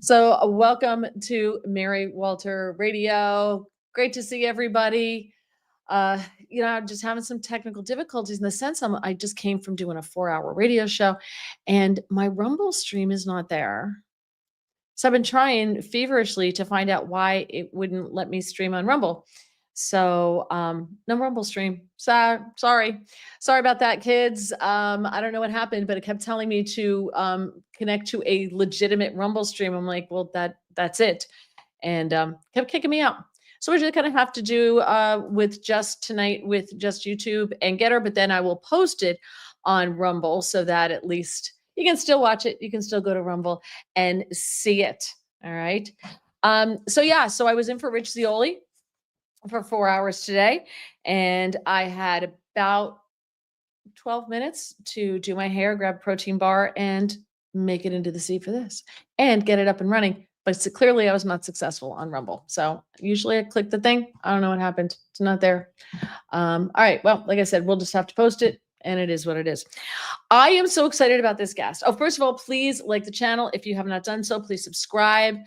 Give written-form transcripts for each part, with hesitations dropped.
Welcome to Mary Walter Radio. Great to see everybody. Uh, just having some technical difficulties in the sense I just came from doing a 4-hour radio show and my Rumble stream is not there. So I've been trying feverishly to find out why it wouldn't let me stream on Rumble. No Rumble stream. Sorry about that, kids. I don't know what happened, but it kept telling me to connect to a legitimate Rumble stream. I'm like, well, that's it, and kept kicking me out. So we're just gonna have to do with just tonight with just YouTube and Getter, but then I will post it on Rumble so that at least you can still watch it. You can still go to Rumble and see it. All right. So I was in for Rich Zioli for 4 hours today, and I had about 12 minutes to do my hair, grab a protein bar, and make it into the seat for this and get it up and running. But clearly I was not successful on Rumble. So usually I click the thing. I don't know what happened. It's not there. All right. Well, like I said, we'll just have to post it, and it is what it is. I am so excited about this guest. Oh, first of all, please like the channel. If you have not done so, please subscribe.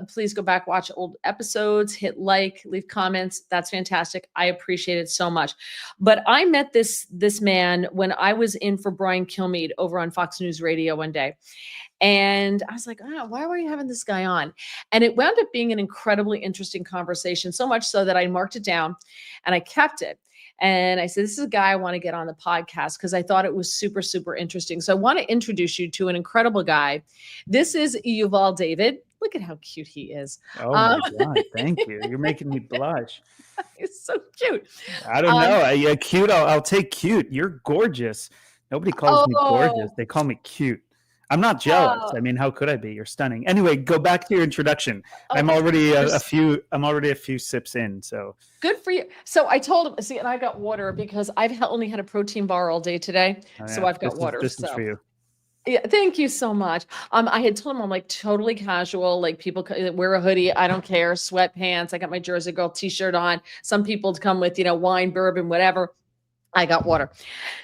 Please go back, watch old episodes, hit like, leave comments. That's fantastic. I appreciate it so much. But I met this man when I was in for Brian Kilmeade over on Fox News Radio one day. And I was like, why were you having this guy on? And it wound up being an incredibly interesting conversation, so much so that I marked it down and I kept it. And I said, this is a guy I want to get on the podcast because I thought it was super, super interesting. So I want to introduce you to an incredible guy. This is Yuval David. Look at how cute he is. Oh my God, thank you. You're making me blush. He's so cute. I don't know. Yeah, cute. I'll take cute. You're gorgeous. Nobody calls me gorgeous. They call me cute. I'm not jealous. I mean, how could I be? You're stunning. Anyway, go back to your introduction. I'm already a few sips in. So good for you. So I told him, and I got water because I've only had a protein bar all day today. Oh, yeah. So I've got water. This is for you. Yeah, thank you so much. I had told him I'm like totally casual, like people wear a hoodie, I don't care, sweatpants. I got my Jersey Girl t-shirt on. Some people come with, wine, bourbon, whatever. I got water.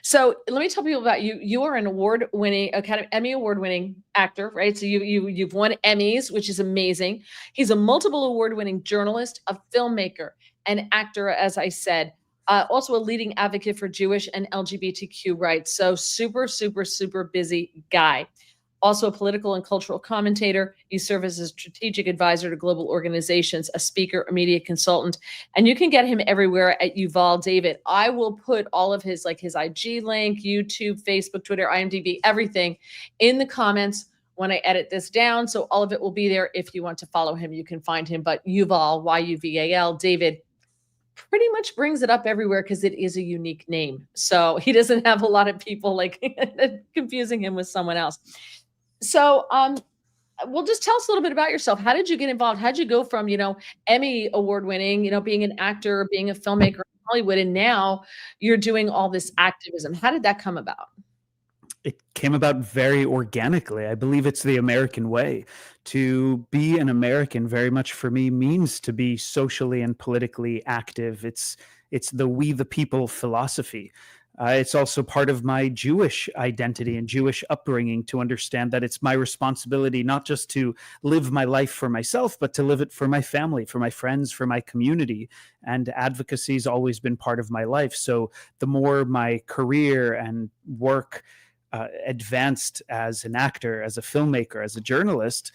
So let me tell people about you. You are an award-winning, Emmy award-winning actor, right? So you've won Emmys, which is amazing. He's a multiple award-winning journalist, a filmmaker, an actor, as I said, also a leading advocate for Jewish and LGBTQ rights. So super, super, super busy guy. Also a political and cultural commentator. You serve as a strategic advisor to global organizations, a speaker, a media consultant, and you can get him everywhere at Yuval David. I will put all of his IG link, YouTube, Facebook, Twitter, IMDb, everything in the comments when I edit this down. So all of it will be there. If you want to follow him, you can find him. But Yuval, Y-U-V-A-L, David, pretty much brings it up everywhere because it is a unique name. So he doesn't have a lot of people confusing him with someone else. So, well, just tell us a little bit about yourself. How did you get involved? How did you go from, Emmy award winning, being an actor, being a filmmaker in Hollywood, and now you're doing all this activism? How did that come about? It came about very organically. I believe it's the American way. To be an American, very much for me, means to be socially and politically active. It's the we the people philosophy. It's also part of my Jewish identity and Jewish upbringing to understand that it's my responsibility not just to live my life for myself, but to live it for my family, for my friends, for my community. And advocacy has always been part of my life. So the more my career and work advanced as an actor, as a filmmaker, as a journalist,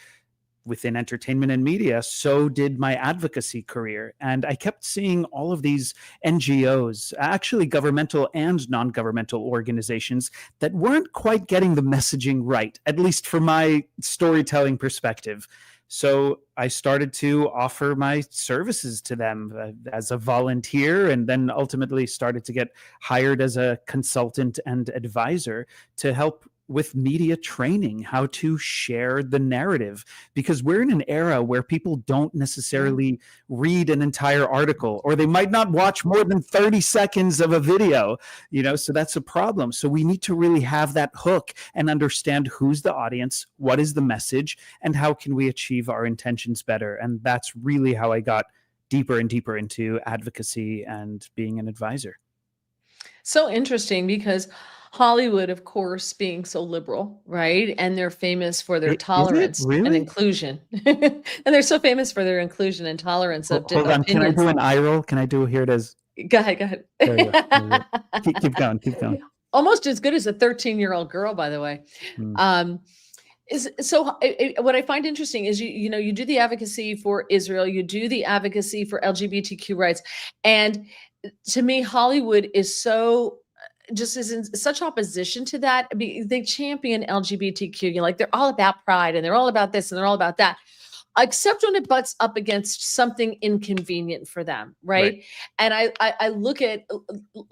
within entertainment and media, so did my advocacy career. And I kept seeing all of these NGOs, actually governmental and non-governmental organizations, that weren't quite getting the messaging right, at least from my storytelling perspective. So I started to offer my services to them as a volunteer, and then ultimately started to get hired as a consultant and advisor to help with media training, how to share the narrative, because we're in an era where people don't necessarily read an entire article, or they might not watch more than 30 seconds of a video, so that's a problem. So we need to really have that hook and understand who's the audience, what is the message, and how can we achieve our intentions better. And that's really how I got deeper and deeper into advocacy and being an advisor. So interesting, because Hollywood, of course, being so liberal, right? And they're famous for their Is it tolerance and really? inclusion. And they're so famous for their inclusion and tolerance of Hold on. Can I opinions. do an eye roll? Can I do here it is? Go ahead, go There we go. There we go. ahead. Keep going. Keep going. Almost as good as a 13-year-old girl, by the way. Mm, Um, is so what I find interesting is you know you do the advocacy for Israel, you do the advocacy for LGBTQ rights, and to me Hollywood is so just is in such opposition to that. They champion LGBTQ, you know, like they're all about pride and they're all about this and they're all about that, except when it butts up against something inconvenient for them, right. right? And I look at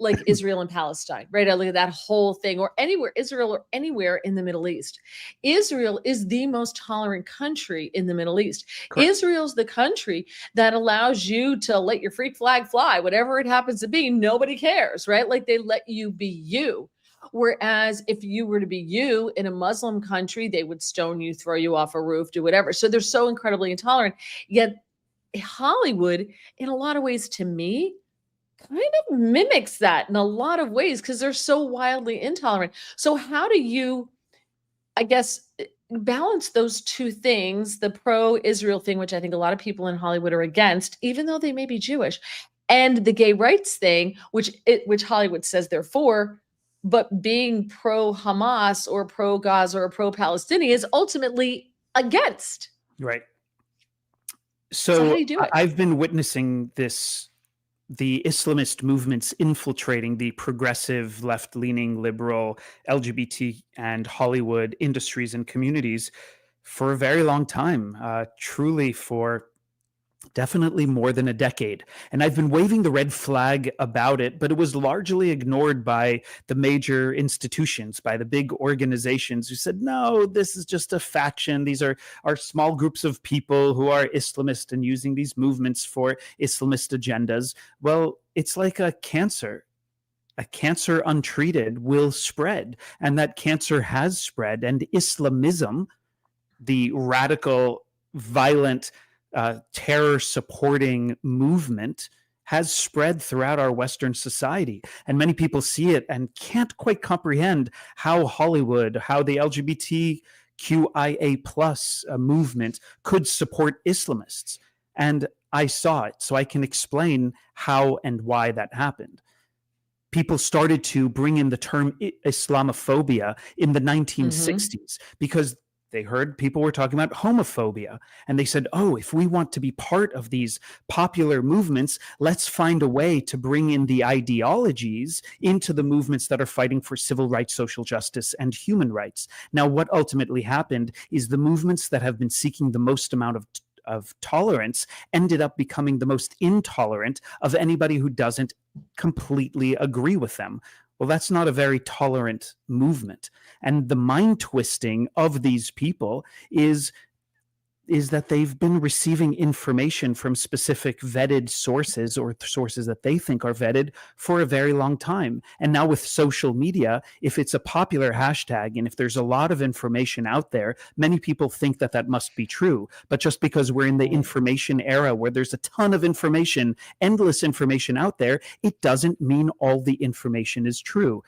like Israel and Palestine, right? I look at that whole thing, or anywhere, Israel or anywhere in the Middle East. Israel is the most tolerant country in the Middle East. Correct. Israel's the country that allows you to let your freak flag fly, whatever it happens to be. Nobody cares, right? Like they let you be you. Whereas if you were to be you in a Muslim country, they would stone you, throw you off a roof, do whatever. So they're so incredibly intolerant. Yet Hollywood, in a lot of ways, to me, kind of mimics that in a lot of ways because they're so wildly intolerant. So, how do you, I guess, balance those two things, the pro Israel thing, which I think a lot of people in Hollywood are against, even though they may be Jewish, and the gay rights thing, which Hollywood says they're for, but being pro Hamas or pro Gaza or pro Palestinian is ultimately against. Right. So how So do you do it? I've been witnessing this, the Islamist movements infiltrating the progressive, left leaning, liberal, LGBT, and Hollywood industries and communities for a very long time, truly for definitely more than a decade. And I've been waving the red flag about it, but it was largely ignored by the major institutions, by the big organizations who said, no, this is just a faction. These are small groups of people who are Islamist and using these movements for Islamist agendas. Well, it's like a cancer. A cancer untreated will spread, and that cancer has spread. And Islamism, the radical, violent, terror supporting movement, has spread throughout our Western society. And many people see it and can't quite comprehend how Hollywood, how the LGBTQIA plus movement could support Islamists. And I saw it, so I can explain how and why that happened. People started to bring in the term Islamophobia in the Mm-hmm. 1960s because they heard people were talking about homophobia. And they said, oh, if we want to be part of these popular movements, let's find a way to bring in the ideologies into the movements that are fighting for civil rights, social justice, and human rights. Now, what ultimately happened is the movements that have been seeking the most amount of tolerance ended up becoming the most intolerant of anybody who doesn't completely agree with them. Well, that's not a very tolerant movement. And the mind twisting of these people is that they've been receiving information from specific vetted sources or sources that they think are vetted for a very long time. And now with social media, if it's a popular hashtag and if there's a lot of information out there, many people think that that must be true. But just because we're in the Right. information era where there's a ton of information, endless information out there, it doesn't mean all the information is true.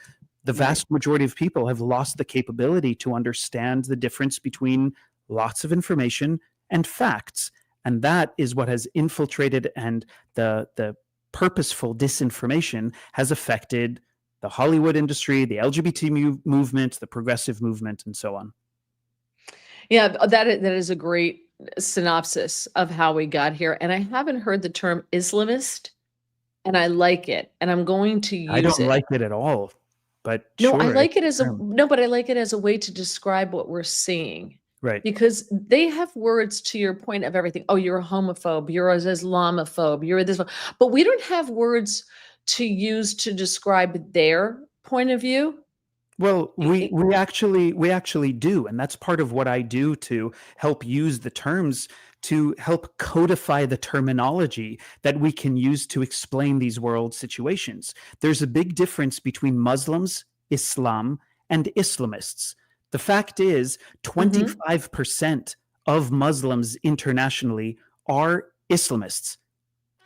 The Right. vast majority of people have lost the capability to understand the difference between lots of information and facts. And that is what has infiltrated, and the purposeful disinformation has affected the Hollywood industry, the LGBT movement, the progressive movement, and so on. Yeah, that is a great synopsis of how we got here. And I haven't heard the term Islamist, and I like it, and I'm going to I use don't it. like it at all, but No, I sure, it's like it as a a term. no, but I like it as a way to describe what we're seeing Right. because they have words to your point of everything. Oh, you're a homophobe, you're an Islamophobe, you're this, but we don't have words to use to describe their point of view. Well, I- we I- we actually do, and that's part of what I do to help use the terms, to help codify the terminology that we can use to explain these world situations. There's a big difference between Muslims, Islam, and Islamists. The fact is, Mhm. 25% of Muslims internationally are Islamists.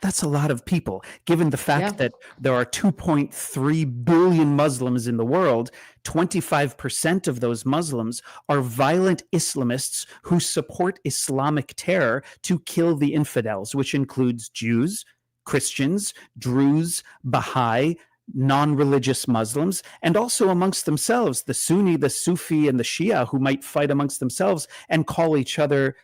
That's a lot of people, given the Yeah. fact that there are 2.3 billion Muslims in the world. 25% of those Muslims are violent Islamists who support Islamic terror to kill the infidels, which includes Jews, Christians, Druze, Baha'i, non-religious Muslims, and also amongst themselves, the Sunni, the Sufi, and the Shia, who might fight amongst themselves and call each other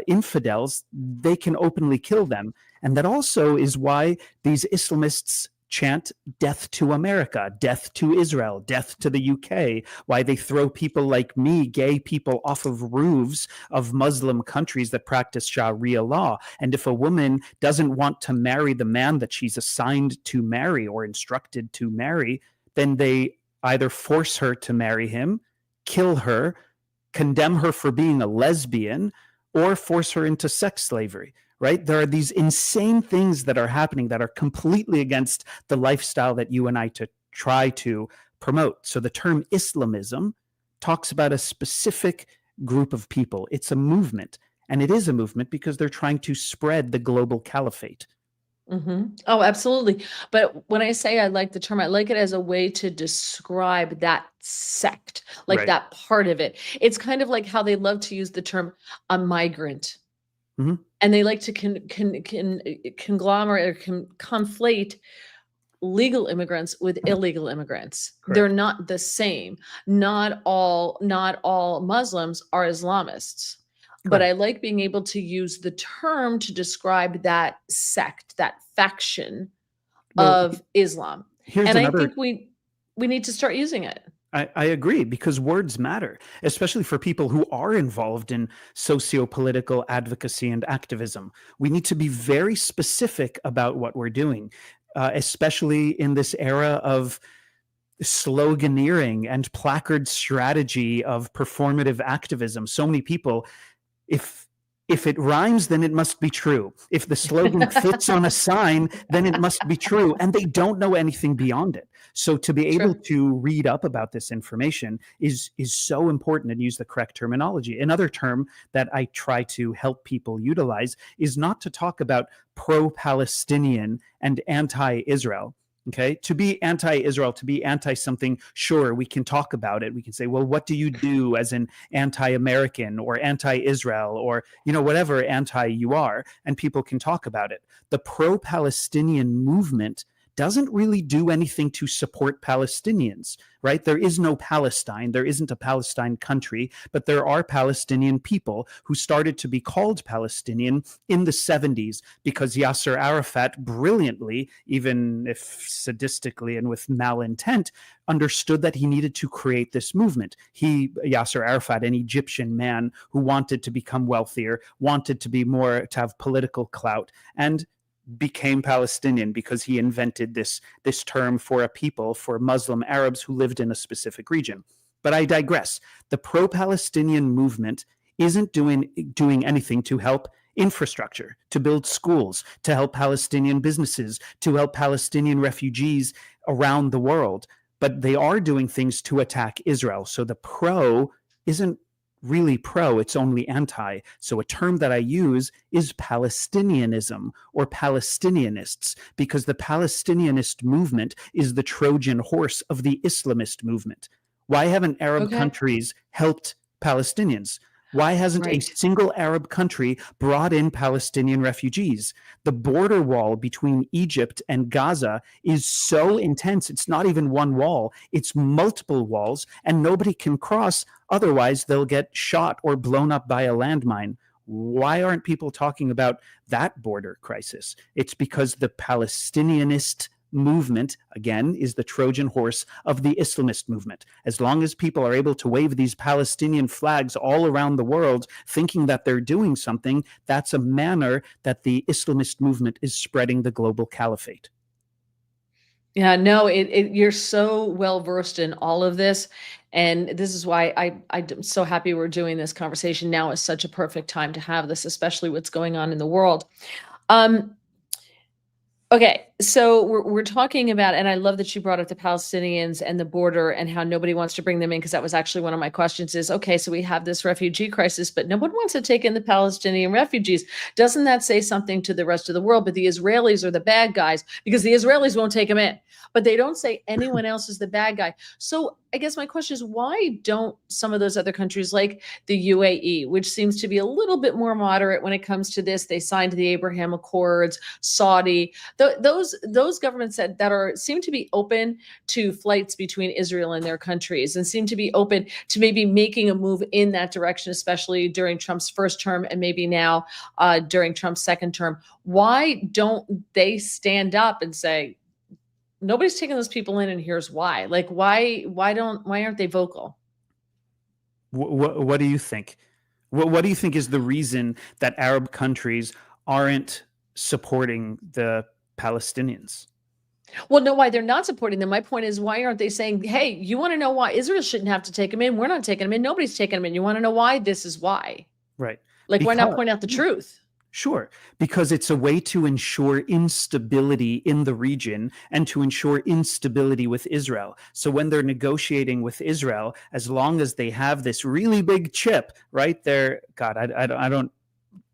infidels. They can openly kill them. And that also is why these Islamists chant death to America, death to Israel, death to the UK, why they throw people like me, gay people, off of roofs of Muslim countries that practice Sharia law. And if a woman doesn't want to marry the man that she's assigned to marry or instructed to marry, then they either force her to marry him, kill her, condemn her for being a lesbian, or force her into sex slavery. Right? There are these insane things that are happening that are completely against the lifestyle that you and I try to promote. So the term Islamism talks about a specific group of people. It's a movement, and it is a movement because they're trying to spread the global caliphate. Oh, absolutely. But when I say I like the term, I like it as a way to describe that sect, like Right. that part of it. It's kind of like how they love to use the term a migrant. Mhm. And they like to conglomerate or conflate legal immigrants with illegal immigrants. They're Correct. not the same. Not all Muslims are Islamists. But I Correct. like being able to use the term to describe that sect, that faction Well, of Islam. here's And I another. think we need to start using it. I agree, because words matter, especially for people who are involved in socio-political advocacy and activism. We need to be very specific about what we're doing, especially in this era of sloganeering and placard strategy of performative activism. So many people, if if it rhymes, then it must be true. If the slogan fits on a sign, then it must be true. And they don't know anything beyond it. So to be able True. to read up about this information is so important, and use the correct terminology. Another term that I try to help people utilize is not to talk about pro-Palestinian and anti-Israel. Okay, to be anti-Israel, to be anti something, sure, we can talk about it. We can say, well, what do you do as an anti-American or anti-Israel, or whatever anti you are, and people can talk about it. The pro-Palestinian movement doesn't really do anything to support Palestinians, right? There is no Palestine. There isn't a Palestine country, but there are Palestinian people who started to be called Palestinian in the 70s because Yasser Arafat brilliantly, even if sadistically and with malintent, understood that he needed to create this movement. Yasser Arafat, an Egyptian man who wanted to become wealthier, wanted to to have political clout, and became Palestinian because he invented this term for a people, for Muslim Arabs who lived in a specific region. But I digress. The pro-Palestinian movement isn't doing anything to help infrastructure, to build schools, to help Palestinian businesses, to help Palestinian refugees around the world. But they are doing things to attack Israel. So the pro isn't really pro, it's only anti. So a term that I use is Palestinianism or Palestinianists, because the Palestinianist movement is the Trojan horse of the Islamist movement. Why haven't Arab Okay. countries helped Palestinians? Why hasn't a Right. single Arab country brought in Palestinian refugees? The border wall between Egypt and Gaza is so intense. It's not even one wall, it's multiple walls, and nobody can cross. Otherwise, they'll get shot or blown up by a landmine. Why aren't people talking about that border crisis? It's because the Palestinianist movement, again, is the Trojan horse of the Islamist movement. As long as people are able to wave these Palestinian flags all around the world, thinking that they're doing something, that's a manner that the Islamist movement is spreading the global caliphate. Yeah, no, you're so well versed in all of this. And this is why I'm so happy we're doing this conversation now. Is such a perfect time to have this, especially what's going on in the world. Um, okay. So we're talking about, and I love that you brought up the Palestinians and the border and how nobody wants to bring them in, because that was actually one of my questions is, okay, so we have this refugee crisis, but no one wants to take in the Palestinian refugees. Doesn't that say something to the rest of the world? But the Israelis are the bad guys because the Israelis won't take them in, but they don't say anyone else is the bad guy. So I guess my question is, why don't some of those other countries like the UAE, which seems to be a little bit more moderate when it comes to this, they signed the Abraham Accords, Saudi, those governments that are seem to be open to flights between Israel and their countries, and seem to be open to maybe making a move in that direction, especially during Trump's first term and maybe now during Trump's second term. Why don't they stand up and say nobody's taking those people in, and here's why? Like why aren't they vocal? What do you think? What do you think is the reason that Arab countries aren't supporting the Palestinians? Well, no, why they're not supporting them. My point is, why aren't they saying, hey, you want to know why Israel shouldn't have to take them in? We're not taking them in. Nobody's taking them in. You want to know why? This is why. Right. Like, why not Because point out the yeah, truth? sure, because it's a way to ensure instability in the region and to ensure instability with Israel. So when they're negotiating with Israel, as long as they have this really big chip, right there, God, I don't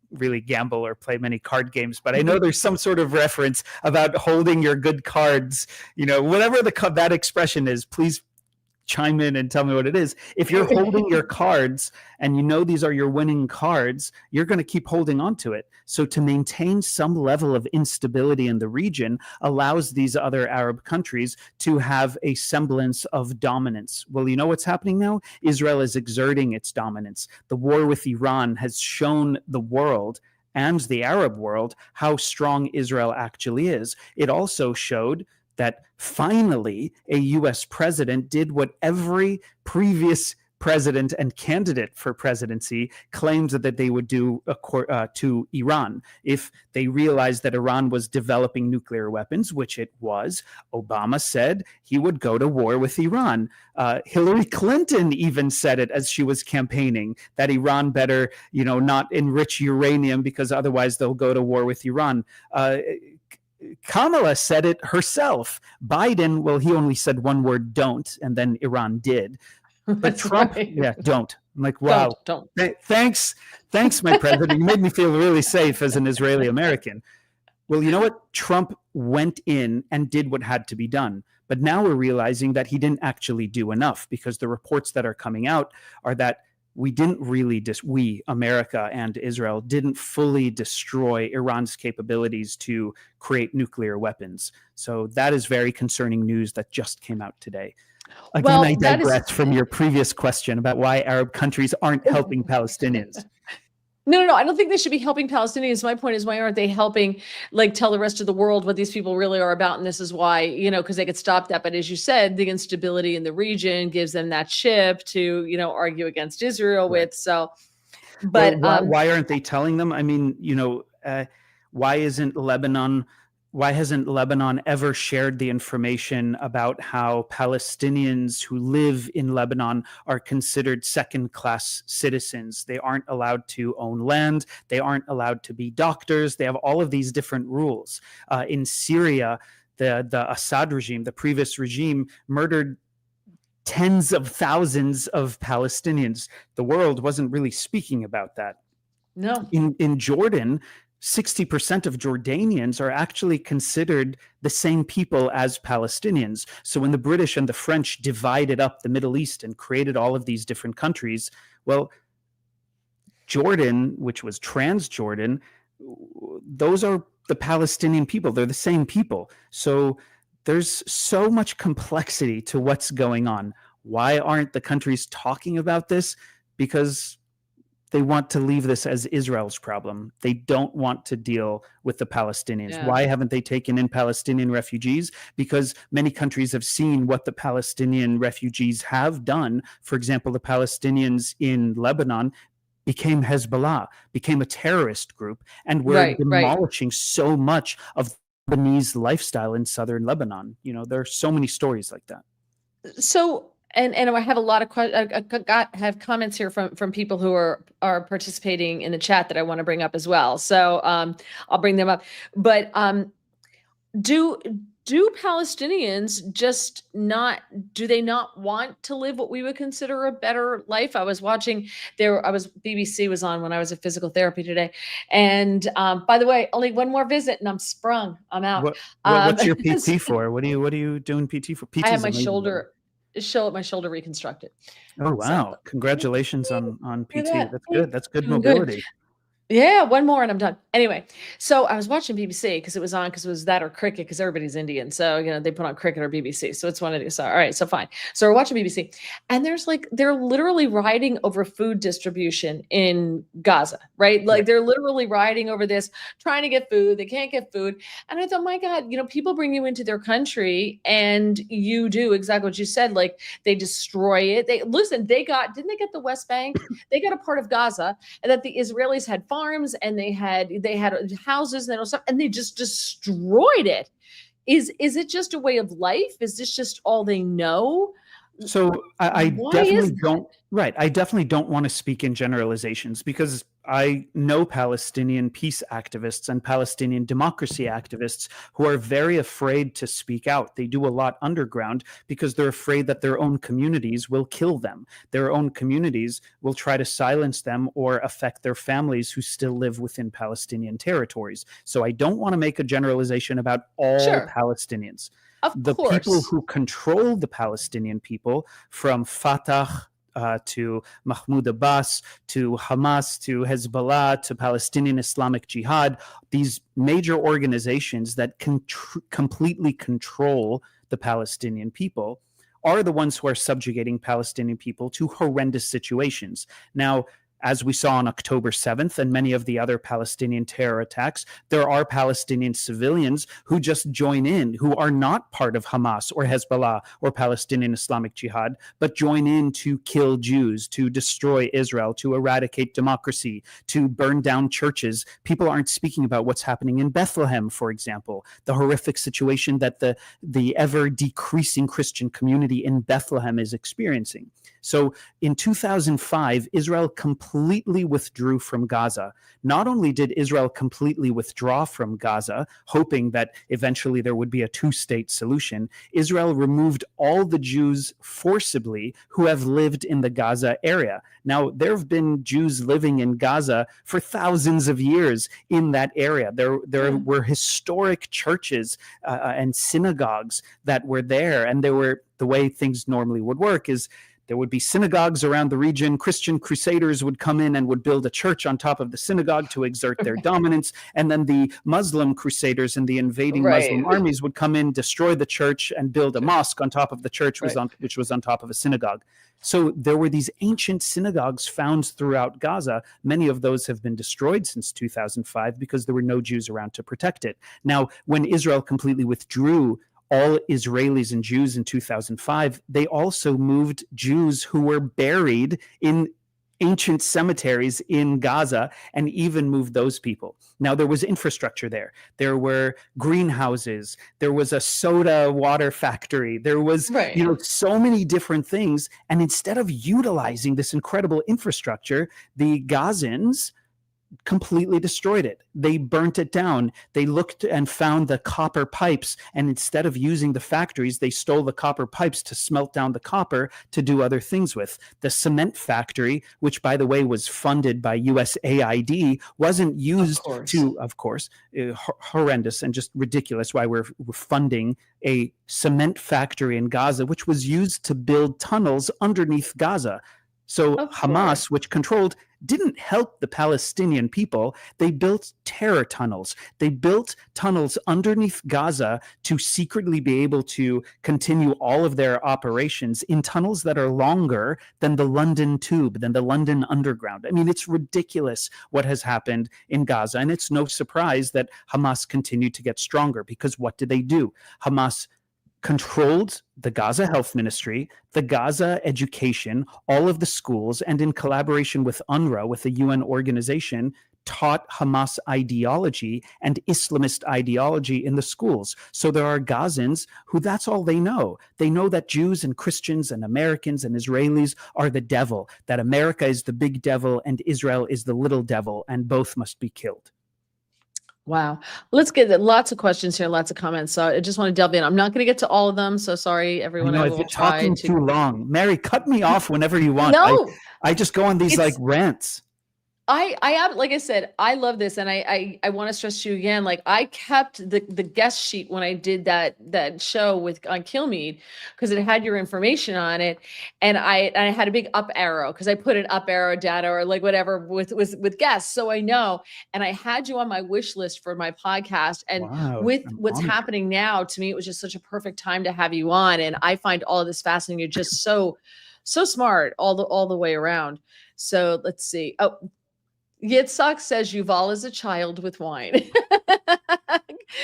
really gamble or play many card games, but I know there's some sort of reference about holding your good cards, whatever that expression is, please chime in and tell me what it is. If you're holding your cards and these are your winning cards, you're going to keep holding on to it. So to maintain some level of instability in the region allows these other Arab countries to have a semblance of dominance. Well, you know what's happening now? Israel is exerting its dominance. The war with Iran has shown the world and the Arab world how strong Israel actually is. It also showed that finally a US president did what every previous president and candidate for presidency claimed that they would do to Iran. If they realized that Iran was developing nuclear weapons, which it was, Obama said he would go to war with Iran. Hillary Clinton even said it as she was campaigning, that Iran better, not enrich uranium because otherwise they'll go to war with Iran. Kamala said it herself. Biden, well, he only said one word, don't, and then Iran did. But Trump, right. yeah, don't. I'm like, wow. Don't. Thanks, my president. You made me feel really safe as an Israeli American. Well, you know what? Trump went in and did what had to be done. But now we're realizing that he didn't actually do enough, because the reports that are coming out are that we didn't really, America and Israel didn't fully destroy Iran's capabilities to create nuclear weapons. So that is very concerning news that just came out today. Again, Well, I that is digress from your previous question about why Arab countries aren't helping Palestinians. No. I don't think they should be helping Palestinians. My point is, why aren't they helping, like, tell the rest of the world what these people really are about? And this is why, because they could stop that. But as you said, the instability in the region gives them that chip to, argue against Israel Right. with. So, Well, but why aren't they telling them? I mean, why hasn't Lebanon ever shared the information about how Palestinians who live in Lebanon are considered second-class citizens? They aren't allowed to own land. They aren't allowed to be doctors. They have all of these different rules. In Syria, the Assad regime, the previous regime, murdered tens of thousands of Palestinians. The world wasn't really speaking about that. no. In Jordan, 60% of Jordanians are actually considered the same people as Palestinians. So when the British and the French divided up the Middle East and created all of these different countries, well, Jordan, which was Transjordan, those are the Palestinian people. They're the same people. So there's so much complexity to what's going on. Why aren't the countries talking about this? Because they want to leave this as Israel's problem. They don't want to deal with the Palestinians. Yeah. Why haven't they taken in Palestinian refugees? Because many countries have seen what the Palestinian refugees have done. For example, the Palestinians in Lebanon became Hezbollah, became a terrorist group, and we're demolishing so much of Lebanese lifestyle in southern Lebanon. There are so many stories like that. So, and I have a lot of have comments here from people who are participating in the chat that I want to bring up as well. So I'll bring them up. But Do do Palestinians just not do they not want to live what we would consider a better life? I was watching there I was BBC was on when I was at physical therapy today. And by the way, only one more visit and I'm sprung. I'm out. What's your PT for? What are you doing PT for? I PT had is my amazing, by the way. shoulder reconstructed. Oh So wow! Congratulations on look at PT. that. That's good. That's good Doing good. mobility. Yeah, one more and I'm done. Anyway, so I was watching BBC because it was on because it was that or cricket because everybody's Indian. So, they put on cricket or BBC. So it's one of these. So, all right, so fine. So we're watching BBC and there's like, they're literally rioting over food distribution in Gaza, right? Yeah. Like they're literally rioting over this, trying to get food. They can't get food. And I thought, my God, people bring you into their country and you do exactly what you said. Like they destroy it. Didn't they get the West Bank? They got a part of Gaza and that the Israelis had farms and they had houses and stuff and they just destroyed it. Is it just a way of life? Is this just all they know? So I Why is definitely that? don't, right. I definitely don't want to speak in generalizations because I know Palestinian peace activists and Palestinian democracy activists who are very afraid to speak out. They do a lot underground because they're afraid that their own communities will kill them. Their own communities will try to silence them or affect their families who still live within Palestinian territories. So I don't want to make a generalization about all Sure, Palestinians. of The people course. who control the Palestinian people, from Fatah to Mahmoud Abbas to Hamas to Hezbollah to Palestinian Islamic Jihad, these major organizations that completely control the Palestinian people are the ones who are subjugating Palestinian people to horrendous situations. Now, as we saw on October 7th and many of the other Palestinian terror attacks, there are Palestinian civilians who just join in, who are not part of Hamas or Hezbollah or Palestinian Islamic Jihad, but join in to kill Jews, to destroy Israel, to eradicate democracy, to burn down churches. People aren't speaking about what's happening in Bethlehem, for example, the horrific situation that the ever decreasing Christian community in Bethlehem is experiencing. So in 2005, Israel completely withdrew from Gaza. Not only did Israel completely withdraw from Gaza, hoping that eventually there would be a two-state solution, Israel removed all the Jews forcibly who have lived in the Gaza area. Now, there have been Jews living in Gaza for thousands of years in that area. There Yeah. were historic churches and synagogues that were there, and there were, the way things normally would work is there would be synagogues around the region. Christian crusaders would come in and would build a church on top of the synagogue to exert their dominance. And then the Muslim crusaders and the invading Muslim Right. armies would come in, destroy the church, and build a Sure. mosque on top of the church, Right. which was on top of a synagogue. So there were these ancient synagogues found throughout Gaza. Many of those have been destroyed since 2005 because there were no Jews around to protect it. Now, when Israel completely withdrew all Israelis and Jews in 2005, they also moved Jews who were buried in ancient cemeteries in Gaza and even moved those people. Now, there was infrastructure there. There were greenhouses. There was a soda water factory. There was, Right. so many different things. And instead of utilizing this incredible infrastructure, the Gazans completely destroyed it. They burnt it down. They looked and found the copper pipes, and instead of using the factories, they stole the copper pipes to smelt down the copper to do other things with. The cement factory, which by the way was funded by USAID, wasn't Of used course. to, of course, horrendous and just ridiculous why we're funding a cement factory in Gaza, which was used to build tunnels underneath Gaza. So Of course. Hamas, which controlled, didn't help the Palestinian people. They built terror tunnels. They built tunnels underneath Gaza to secretly be able to continue all of their operations in tunnels that are longer than the London Tube, than the London Underground. I mean, it's ridiculous what has happened in Gaza. And it's no surprise that Hamas continued to get stronger, because what did they do? Hamas controlled the Gaza Health Ministry, the Gaza education, all of the schools, and in collaboration with UNRWA, with the UN organization, taught Hamas ideology and Islamist ideology in the schools. So there are Gazans who that's all they know. They know that Jews and Christians and Americans and Israelis are the devil, that America is the big devil and Israel is the little devil, and both must be killed. Wow. Let's get lots of questions here, lots of comments. So I just want to delve in. I'm not going to get to all of them. So sorry, I everyone. know I I've will been try talking to. too long. Mary, cut me off whenever you want. No, I just go on these like it's rants. I have, like I said, I love this, and I want to stress to you again. Like I kept the guest sheet when I did that show with on Killmead because it had your information on it, and I had a big up arrow because I put an up arrow, down arrow, like whatever with guests, so I know. And I had you on my wish list for my podcast, and Wow, with I'm what's honored. happening now, to me, it was just such a perfect time to have you on, and I find all of this fascinating. You're just so smart all the way around. So let's see. Oh, Yitzhak says Yuval is a child with wine. Hey,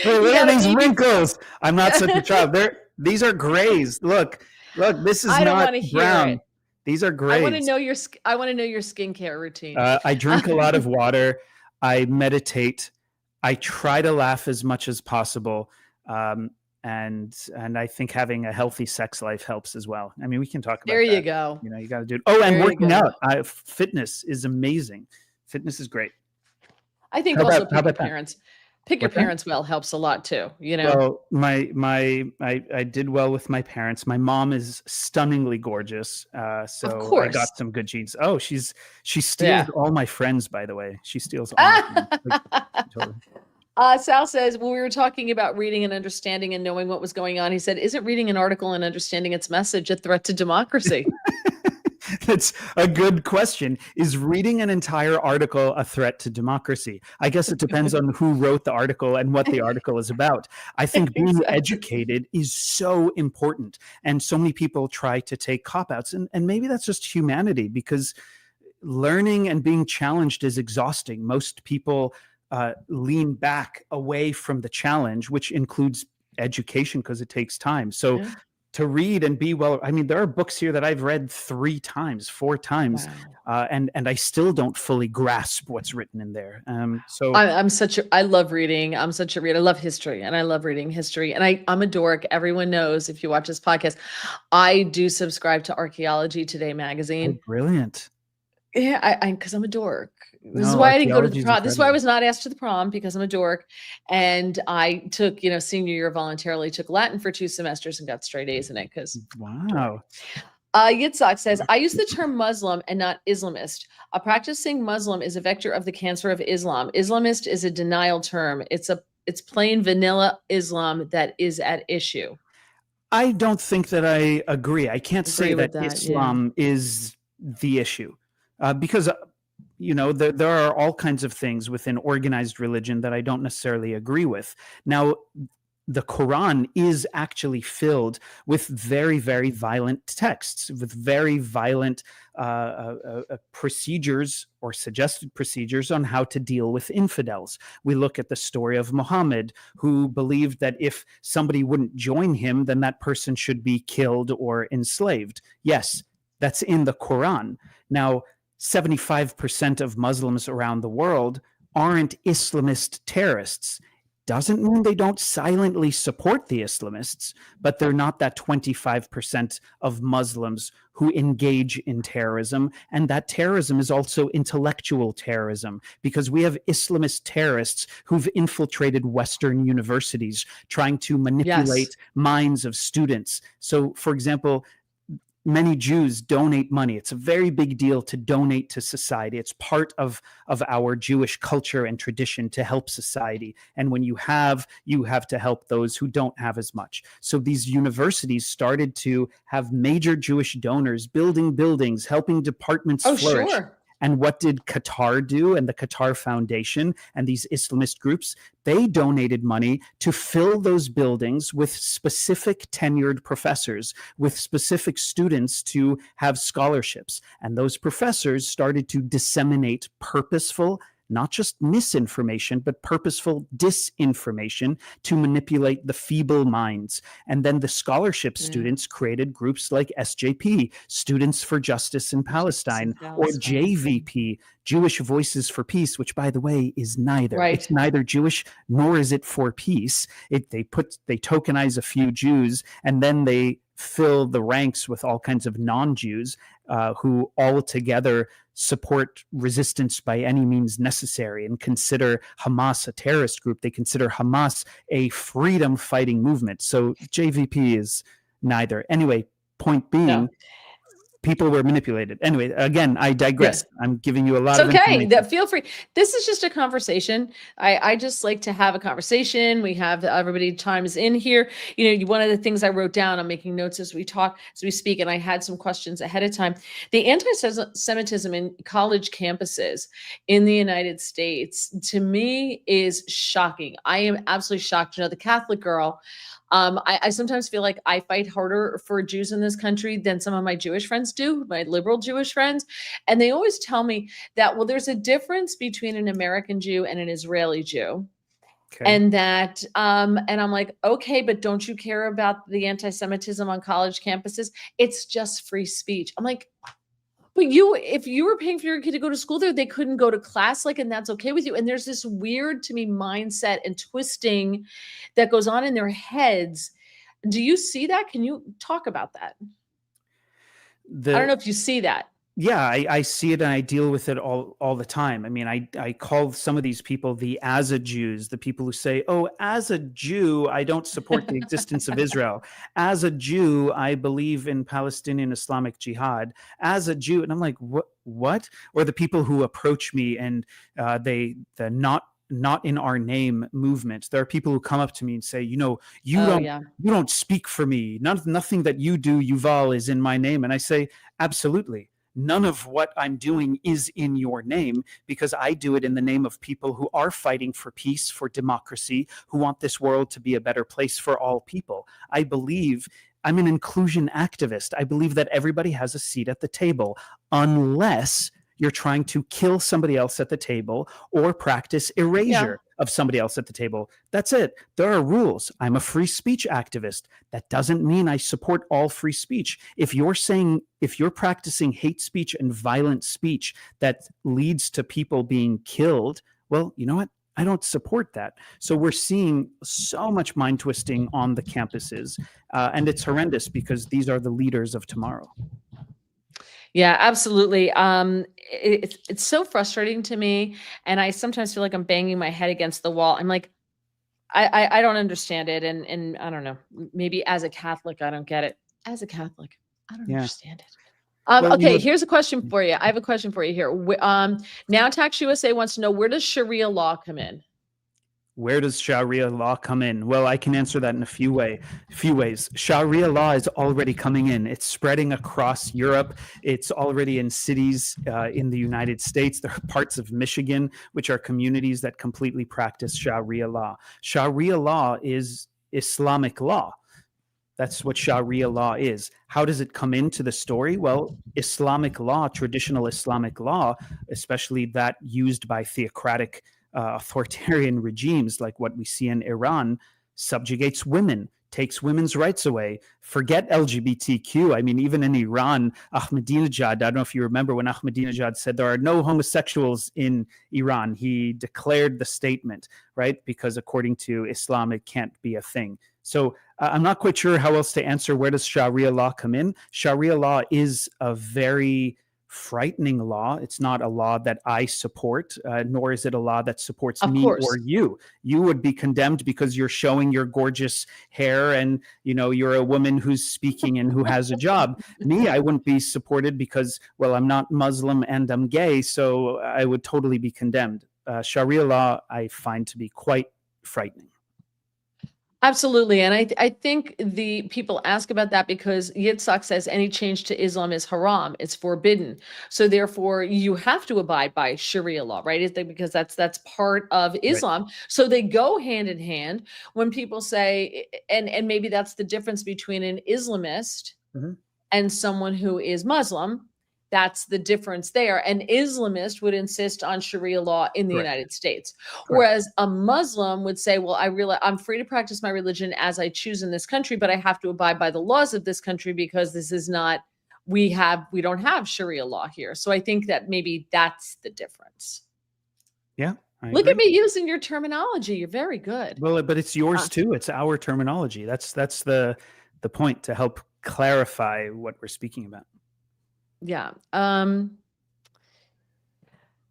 You look at gotta these you wrinkles. I'm not such a child. These are grays. Look, this is I don't not want to hear brown. it. These are grays. I want to know your skincare routine. I drink a lot of water. I meditate. I try to laugh as much as possible. Um, and I think having a healthy sex life helps as well. I mean, we can talk There about you that. go. You got to do it. Oh, and There you working go. out. Fitness is amazing. Fitness is great. I think also How about that? pick your What's that? parents well helps a lot too, you know. Well, I did well with my parents. My mom is stunningly gorgeous, Of so I course. got some good genes. Oh, she steals Yeah. all my friends, by the way. She steals all my friends. Like, totally. Sal says, when we were talking about reading and understanding and knowing what was going on, he said, isn't reading an article and understanding its message a threat to democracy? That's a good question. Is reading an entire article a threat to democracy? I guess it depends on who wrote the article and what the article is about. I think being Exactly. educated is so important. And so many people try to take cop outs. And maybe that's just humanity because learning and being challenged is exhausting. Most people lean back away from the challenge, which includes education because it takes time. So Yeah. to read and be well, I mean, there are books here that I've read 3 times, 4 times, Wow. and I still don't fully grasp what's written in there. So I love reading. I'm such a reader. I love history and I love reading history. And I'm a dork. Everyone knows if you watch this podcast, I do subscribe to Archaeology Today oh, magazine. brilliant. Yeah, because I'm a dork. This is No, why I didn't go to the archaeology is prom. This is why I incredible. was not asked to the prom because I'm a dork. And I took, senior year voluntarily took Latin for 2 semesters and got straight A's in it because dork. Wow. Yitzhak says, I use the term Muslim and not Islamist. A practicing Muslim is a vector of the cancer of Islam. Islamist is a denial term. It's plain vanilla Islam that is at issue. I don't think that I agree. I can't say Agree that with that. Yeah. Islam is the issue because there are all kinds of things within organized religion that I don't necessarily agree with. Now, the Quran is actually filled with very, very violent texts, with very violent procedures or suggested procedures on how to deal with infidels. We look at the story of Muhammad, who believed that if somebody wouldn't join him, then that person should be killed or enslaved. Yes, that's in the Quran. Now, 75% of Muslims around the world aren't Islamist terrorists. Doesn't mean they don't silently support the Islamists, but they're not that 25% of Muslims who engage in terrorism. And that terrorism is also intellectual terrorism because we have Islamist terrorists who've infiltrated Western universities trying to manipulate Yes. minds of students. So, for example, many Jews donate money. It's a very big deal to donate to society. It's part of our Jewish culture and tradition to help society. And when you have to help those who don't have as much. So these universities started to have major Jewish donors building buildings, helping departments Oh, flourish. sure. And what did Qatar do and the Qatar Foundation and these Islamist groups? They donated money to fill those buildings with specific tenured professors, with specific students to have scholarships. And those professors started to disseminate purposeful, not just misinformation, but purposeful disinformation to manipulate the feeble minds. And then the scholarship students created groups like SJP, Students for Justice in Palestine, or JVP, Jewish Voices for Peace, which, by the way, is neither. Right. It's neither Jewish nor is it for peace. They tokenize a few Jews and then they fill the ranks with all kinds of non-Jews who all together support resistance by any means necessary and consider Hamas a terrorist group. They consider Hamas a freedom fighting movement. So JVP is neither. Anyway, point being, No. people were manipulated. Anyway, again, I digress. Yeah. I'm giving you a lot It's of okay. information. Feel free. This is just a conversation. I just like to have a conversation. We have everybody chimes in here. One of the things I wrote down, I'm making notes as we talk, as we speak, and I had some questions ahead of time. The anti-Semitism in college campuses in the United States, to me, is shocking. I am absolutely shocked. The Catholic girl, I sometimes feel like I fight harder for Jews in this country than some of my Jewish friends do, my liberal Jewish friends. And they always tell me that, well, there's a difference between an American Jew and an Israeli Jew. Okay. And that, and I'm like, okay, but don't you care about the anti-Semitism on college campuses? It's just free speech. I'm like, but if you were paying for your kid to go to school there, they couldn't go to class, and that's okay with you. And there's this weird, to me, mindset and twisting that goes on in their heads. Do you see that? Can you talk about that? I don't know if you see that. Yeah, I see it and I deal with it all the time. I mean, I call some of these people the as a Jews, the people who say, oh, as a Jew, I don't support the existence of Israel. As a Jew, I believe in Palestinian Islamic Jihad. As a Jew, and I'm like, what? Or the people who approach me and the not in our name movement. There are people who come up to me and say, you don't speak for me. Nothing that you do, Yuval, is in my name. And I say, absolutely. None of what I'm doing is in your name, because I do it in the name of people who are fighting for peace, for democracy, who want this world to be a better place for all people. I'm an inclusion activist. I believe that everybody has a seat at the table, unless you're trying to kill somebody else at the table or practice erasure of somebody else at the table. That's it. There are rules. I'm a free speech activist. That doesn't mean I support all free speech. If you're practicing hate speech and violent speech that leads to people being killed, well, you know what? I don't support that. So we're seeing so much mind twisting on the campuses, and it's horrendous because these are the leaders of tomorrow. Yeah, absolutely. It's so frustrating to me, and I sometimes feel like I'm banging my head against the wall. I'm like, I don't understand it, and I don't know. Maybe as a Catholic, I don't get it. As a Catholic, I don't understand it. Okay, here's a question for you. I have a question for you here. Now Tax USA wants to know, where does Sharia law come in? Where does Sharia law come in? Well, I can answer that in a few ways. Sharia law is already coming in. It's spreading across Europe. It's already in cities in the United States. There are parts of Michigan, which are communities that completely practice Sharia law. Sharia law is Islamic law. That's what Sharia law is. How does it come into the story? Well, Islamic law, traditional Islamic law, especially that used by theocratic authoritarian regimes like what we see in Iran, subjugates women, takes women's rights away. Forget LGBTQ. I mean, even in Iran, Ahmadinejad, I don't know if you remember when Ahmadinejad said there are no homosexuals in Iran. He declared the statement, right? Because according to Islam, it can't be a thing. So I'm not quite sure how else to answer where does Sharia law come in. Sharia law is a very frightening law. It's not a law that I support, nor is it a law that supports me or you. You would be condemned because you're showing your gorgeous hair and, you're a woman who's speaking and who has a job. Me, I wouldn't be supported because, well, I'm not Muslim and I'm gay, so I would totally be condemned. Sharia law, I find to be quite frightening. Absolutely. And I think the people ask about that because Yitzhak says any change to Islam is haram. It's forbidden. So therefore you have to abide by Sharia law, right? Because that's part of Islam. Right. So they go hand in hand. When people say, and maybe that's the difference between an Islamist and someone who is Muslim. That's the difference there. An Islamist would insist on Sharia law in the United States, whereas a Muslim would say, well, I'm free to practice my religion as I choose in this country, but I have to abide by the laws of this country because this is not, we don't have Sharia law here. So I think that maybe that's the difference. Yeah. Look at me using your terminology. You're very good. Well, but it's yours too. It's our terminology. That's the point, to help clarify what we're speaking about. Yeah.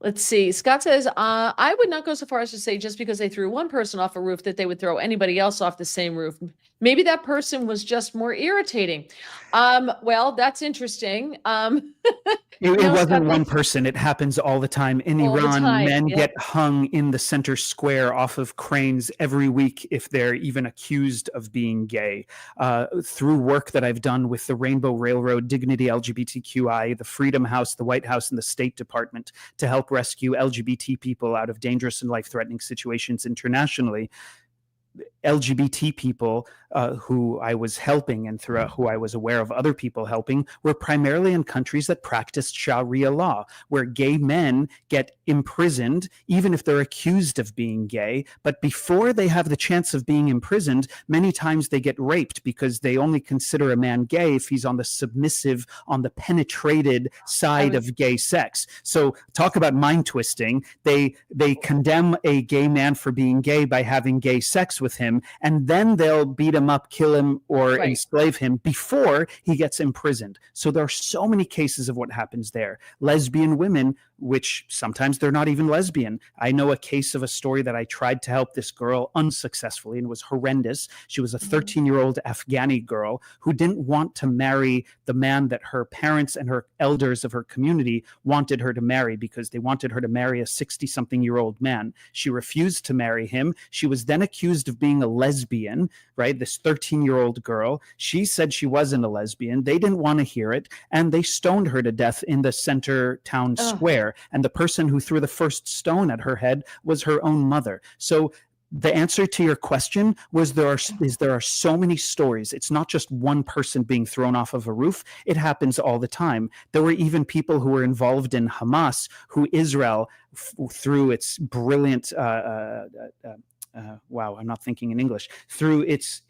Let's see. Scott says, I would not go so far as to say just because they threw one person off a roof that they would throw anybody else off the same roof. Maybe that person was just more irritating. Well, that's interesting. It wasn't Scott, one person. It happens all the time. In all the Iran, time. men Yep. get hung in the center square off of cranes every week if they're even accused of being gay. Through work that I've done with the Rainbow Railroad, Dignity LGBTQI, the Freedom House, the White House, and the State Department to help rescue LGBT people out of dangerous and life-threatening situations internationally. LGBT people who I was helping and throughout who I was aware of other people helping were primarily in countries that practiced Sharia law, where gay men get imprisoned even if they're accused of being gay. But before they have the chance of being imprisoned, many times they get raped because they only consider a man gay if he's on the submissive, on the penetrated side of gay sex. So talk about mind twisting. They condemn a gay man for being gay by having gay sex with him, and then they'll beat him up, kill him, or enslave him before he gets imprisoned. So there are so many cases of what happens there. Lesbian women, which sometimes they're not even lesbian. I know a case of a story that I tried to help this girl unsuccessfully, and it was horrendous. She was a 13-year-old Afghani girl who didn't want to marry the man that her parents and her elders of her community wanted her to marry, because they wanted her to marry a 60-something-year-old man. She refused to marry him. She was then accused of being a lesbian, right? This 13-year-old girl. She said she wasn't a lesbian. They didn't want to hear it, and they stoned her to death in the center town square. And the person who threw the first stone at her head was her own mother. So the answer to your question was there are so many stories. It's not just one person being thrown off of a roof. It happens all the time. There were even people who were involved in Hamas who Israel, through its brilliant wow, I'm not thinking in English, through its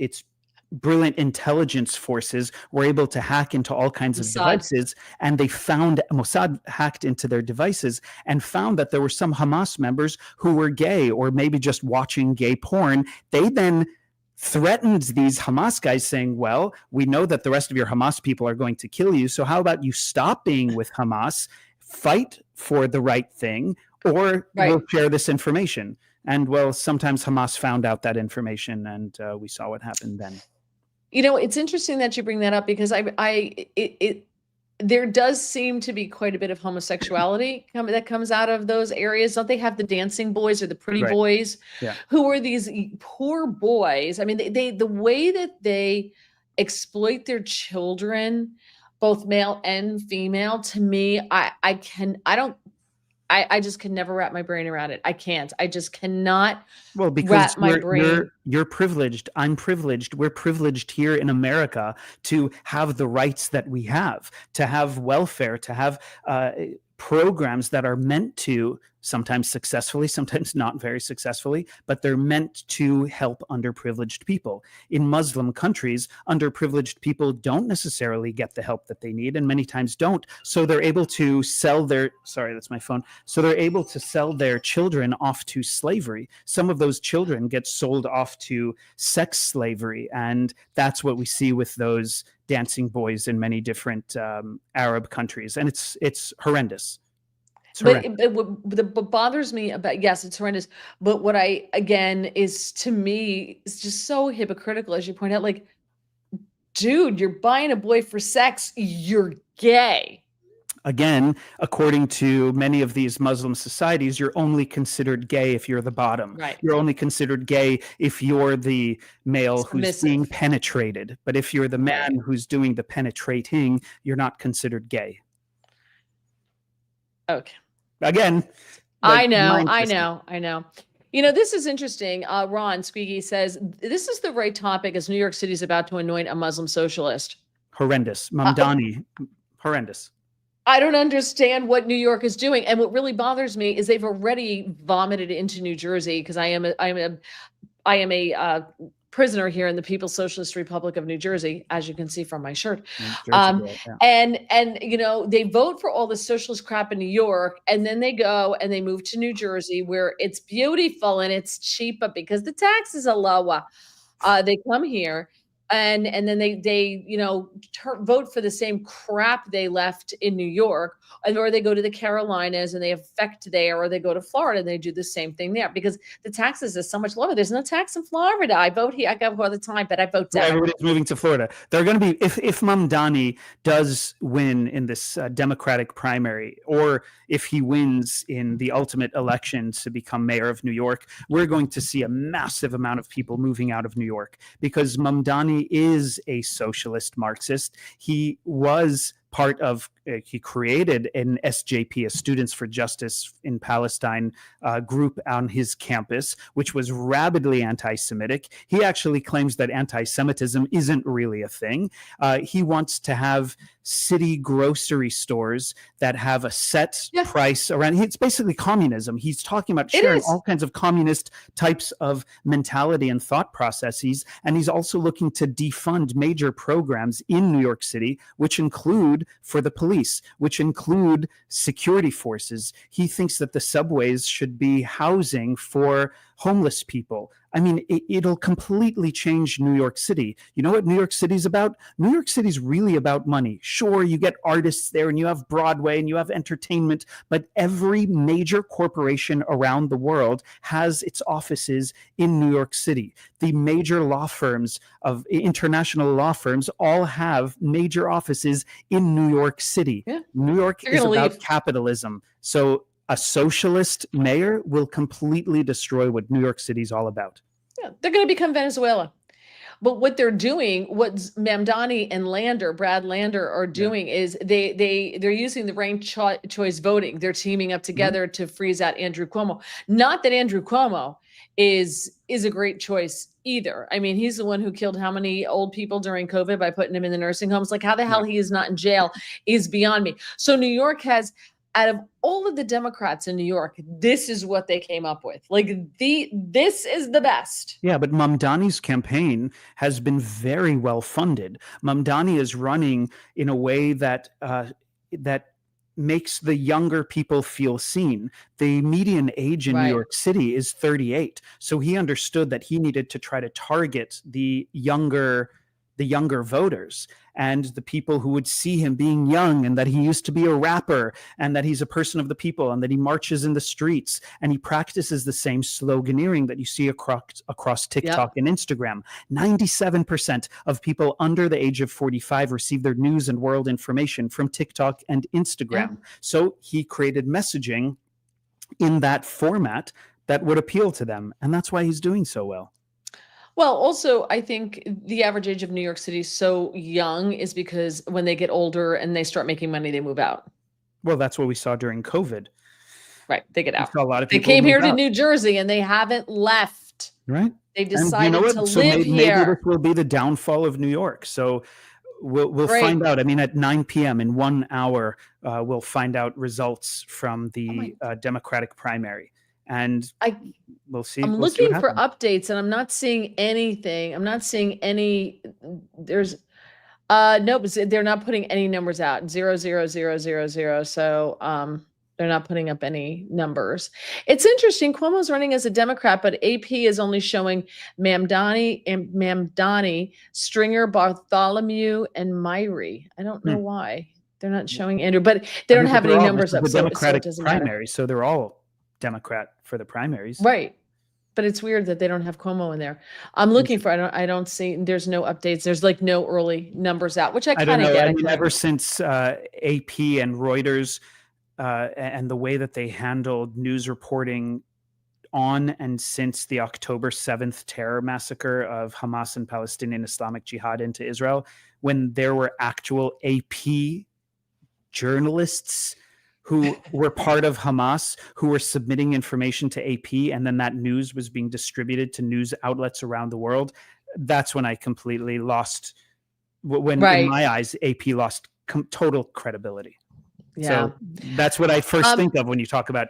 brilliant intelligence forces were able to hack into all kinds of devices, and they found Mossad hacked into their devices and found that there were some Hamas members who were gay or maybe just watching gay porn. They then threatened these Hamas guys saying, well, we know that the rest of your Hamas people are going to kill you, so how about you stop being with Hamas, fight for the right thing, or we'll share this information. And well, sometimes Hamas found out that information, and we saw what happened then. You know, it's interesting that you bring that up, because there does seem to be quite a bit of homosexuality that comes out of those areas. Don't they have the dancing boys or the pretty boys who are these poor boys? I mean, the way that they exploit their children, both male and female, to me, I just can never wrap my brain around it. I can't. I just cannot because wrap my brain. You're privileged. I'm privileged. We're privileged here in America to have the rights that we have, to have welfare, to have programs that are meant to, sometimes successfully, sometimes not very successfully, but they're meant to help underprivileged people. In Muslim countries, underprivileged people don't necessarily get the help that they need, and many times don't. So they're able to sell their, sorry, that's my phone. So they're able to sell their children off to slavery. Some of those children get sold off to sex slavery, and that's what we see with those dancing boys in many different Arab countries, and it's horrendous. But what bothers me about, yes, it's horrendous. But what again, is to me, is just so hypocritical, as you point out. Like, dude, you're buying a boy for sex. You're gay. Again, according to many of these Muslim societies, you're only considered gay if you're the bottom. Right. You're only considered gay if you're the male who's being penetrated. But if you're the man who's doing the penetrating, you're not considered gay. Okay. Again, I know. You know, this is interesting. Ron Squeaky says, this is the right topic as New York City is about to anoint a Muslim socialist. Horrendous. Mamdani. Horrendous. I don't understand what New York is doing. And what really bothers me is they've already vomited into New Jersey, because I am a prisoner here in the People's Socialist Republic of New Jersey, as you can see from my shirt. And you know, they vote for all the socialist crap in New York, and then they go and they move to New Jersey, where it's beautiful and it's cheaper because the taxes are lower. They come here and then they vote for the same crap they left in New York, or they go to the Carolinas and they affect there, or they go to Florida and they do the same thing there because the taxes are so much lower. There's no tax in Florida. I vote here. I go all the time, but I vote Well, Democrat. everybody's moving to Florida. They're going to be, if Mamdani does win in this Democratic primary, or if he wins in the ultimate election to become mayor of New York, we're going to see a massive amount of people moving out of New York because Mamdani is a socialist Marxist. He was part of, he created an SJP, a Students for Justice in Palestine group on his campus, which was rabidly anti-Semitic. He actually claims that anti-Semitism isn't really a thing. He wants to have city grocery stores that have a set price around. It's basically communism. He's talking about sharing all kinds of communist types of mentality and thought processes. And he's also looking to defund major programs in New York City, which include for the police, which include security forces. He thinks that the subways should be housing for homeless people. I mean, it'll completely change New York City. You know what New York City's about? New York City's really about money. Sure, you get artists there and you have Broadway and you have entertainment, but every major corporation around the world has its offices in New York City. The major law firms of international law firms all have major offices in New York City. Yeah. New York is about capitalism. So a socialist mayor will completely destroy what New York City's all about. Yeah, they're going to become Venezuela. But what they're doing, what Mamdani and Brad Lander are doing is they're using the ranked choice voting. They're teaming up together to freeze out Andrew Cuomo. Not that Andrew Cuomo is a great choice either. I mean, he's the one who killed how many old people during COVID by putting them in the nursing homes. Like how the hell he is not in jail is beyond me. So New York has, out of all of the Democrats in New York, this is what they came up with. Like this is the best. Yeah, but Mamdani's campaign has been very well funded. Mamdani is running in a way that that makes the younger people feel seen. The median age in New York City is 38. So he understood that he needed to try to target the younger voters and the people who would see him being young, and that he used to be a rapper, and that he's a person of the people, and that he marches in the streets, and he practices the same sloganeering that you see across TikTok and Instagram. 97% of people under the age of 45 receive their news and world information from TikTok and Instagram. So he created messaging in that format that would appeal to them, and that's why he's doing so well. Well, also, I think the average age of New York City is so young is because when they get older and they start making money, they move out. Well, that's what we saw during COVID. Right. They get out. A lot of people came here to New Jersey and they haven't left. Right. They decided to live here. Maybe this will be the downfall of New York. So we'll find out. I mean, at 9 p.m. in 1 hour, we'll find out results from the Democratic primary. And we'll see. I'm looking for updates and I'm not seeing anything. I'm not seeing any. There's no, they're not putting any numbers out. 00000. So they're not putting up any numbers. It's interesting. Cuomo's running as a Democrat, but AP is only showing Mamdani, Stringer, Bartholomew, and Myrie. I don't know why they're not showing Andrew, but they don't have any numbers up. The Democratic primary, so they're all Democrat for the primaries. Right. But it's weird that they don't have Cuomo in there. I'm looking for, I don't see, there's no updates. There's like no early numbers out, which I kind of get. I mean, ever since AP and Reuters and the way that they handled news reporting on and since the October 7th terror massacre of Hamas and Palestinian Islamic Jihad into Israel, when there were actual AP journalists who were part of Hamas, who were submitting information to AP, and then that news was being distributed to news outlets around the world. That's when I completely lost, in my eyes, AP lost total credibility. Yeah. So that's what I first think of when you talk about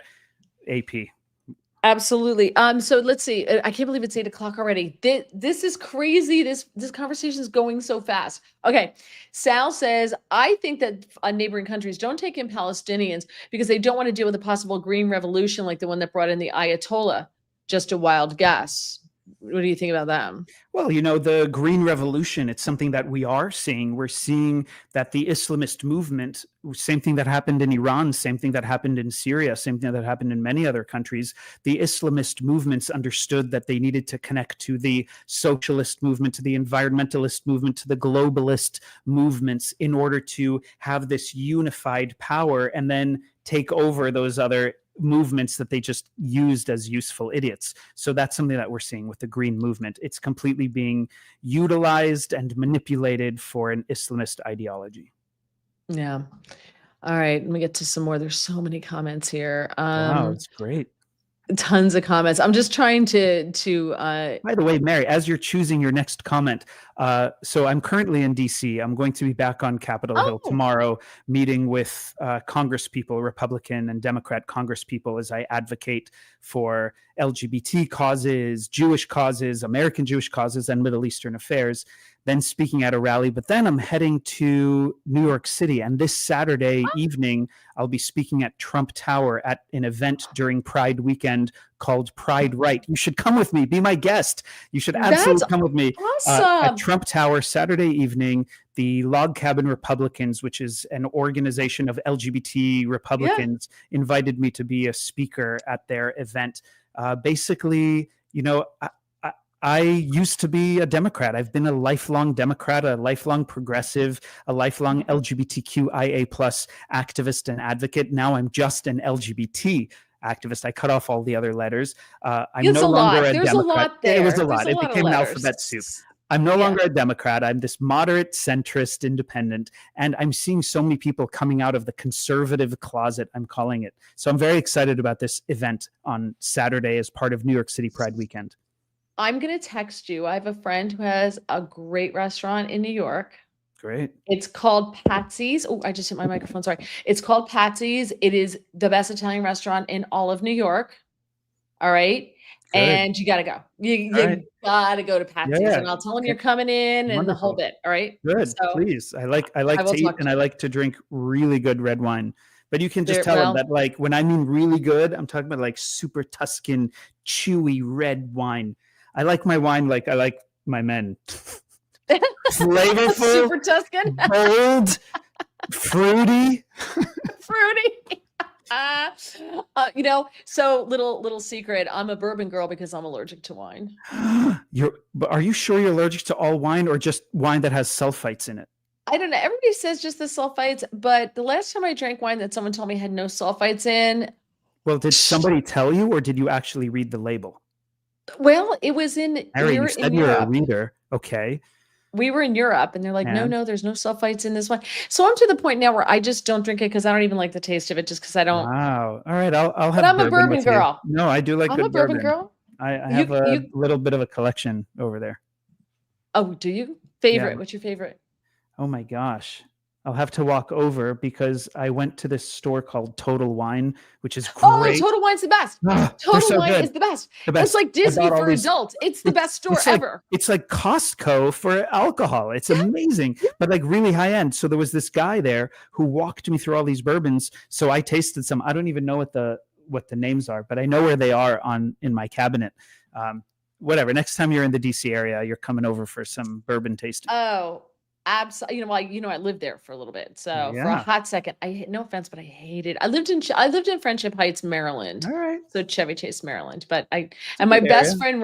AP. Absolutely. So let's see. I can't believe it's 8 o'clock already. This is crazy. This conversation is going so fast. Okay. Sal says, I think that neighboring countries don't take in Palestinians because they don't want to deal with a possible green revolution like the one that brought in the Ayatollah. Just a wild guess. What do you think about them? Well, the Green Revolution, it's something that we are seeing. We're seeing that the Islamist movement, same thing that happened in Iran, same thing that happened in Syria, same thing that happened in many other countries. The Islamist movements understood that they needed to connect to the socialist movement, to the environmentalist movement, to the globalist movements in order to have this unified power and then take over those other movements that they just used as useful idiots. So that's something that we're seeing with the Green movement. It's completely being utilized and manipulated for an Islamist ideology. Yeah. All right, let me get to some more. There's so many comments here. Wow, it's great. Tons of comments. I'm just trying to By the way, Mary, as you're choosing your next comment, so I'm currently in DC. I'm going to be back on Capitol Hill Oh, tomorrow, meeting with Congress people, Republican and Democrat Congress people, as I advocate for LGBT causes, Jewish causes, American Jewish causes, and Middle Eastern affairs. Then speaking at a rally, but then I'm heading to New York City. And this Saturday evening, I'll be speaking at Trump Tower at an event during Pride weekend called Pride Right. You should come with me. Be my guest. You should absolutely that's come with me. At awesome. Trump Tower Saturday evening, the Log Cabin Republicans, which is an organization of LGBT Yeah. Republicans, invited me to be a speaker at their event. Basically, I used to be a Democrat. I've been a lifelong Democrat, a lifelong progressive, a lifelong LGBTQIA plus activist and advocate. Now I'm just an LGBT activist. I cut off all the other letters. I'm It's no a longer lot. a There's a Democrat. lot It was there. a There's lot. a It lot of became an letters. alphabet soup. I'm no Yeah. longer a Democrat. I'm this moderate, centrist, independent, and I'm seeing so many people coming out of the conservative closet, I'm calling it. So I'm very excited about this event on Saturday as part of New York City Pride Weekend. I'm gonna text you. I have a friend who has a great restaurant in New York. Great. It's called Patsy's. Oh, I just hit my microphone. Sorry. It's called Patsy's. It is the best Italian restaurant in all of New York. All right. Good. And you gotta go. All right. Gotta go to Patsy's, Yeah. and I'll tell them Okay. you're coming in and the whole Wonderful. bit. All right. Good. So Please. I like I will to eat talk to and I you. like to drink really good red wine. But you can just There, tell them well, that, like, when I mean really good, I'm talking about like super Tuscan, chewy red wine. I like my wine like I like my men. Flavorful, super Tuscan, bold, fruity. fruity. So little secret. I'm a bourbon girl because I'm allergic to wine. But are you sure you're allergic to all wine or just wine that has sulfites in it? I don't know. Everybody says just the sulfites, but the last time I drank wine that someone told me had no sulfites in, Well, did somebody tell you or did you actually read the label? well, it was in Mary, we you were said in you're a Europe. reader. Okay. We were in Europe and they're like, no, And no, there's no sulfites in this wine. So I'm to the point now where I just don't drink it because I don't even like the taste of it, just because I don't. wow. All right. I'll But have I'm a bourbon bourbon with you. girl. No, I do like I'm a good bourbon bourbon. girl. I You have a you little bit of a collection over there. oh, do you? Yeah. Favorite? What's your favorite? Oh my gosh. I'll have to walk over because I went to this store called Total Wine, which is Oh, great. Total Wine's the best. They're Total so Wine good. is the best. The It's best. like I Disney bought all for these. adults. It's the best store It's like ever. Costco for alcohol. It's Yeah. amazing, but like really high end. So there was this guy there who walked me through all these bourbons. So I tasted some. I don't even know what the names are, but I know where they are in my cabinet. Whatever. Next time you're in the DC area, you're coming over for some bourbon tasting. Oh, absolutely. I lived there for a little bit. So for a Yeah. hot second, no offense, but I hated. I lived in Friendship Heights, Maryland. All right. So Chevy Chase, Maryland. But It's a and my good best area.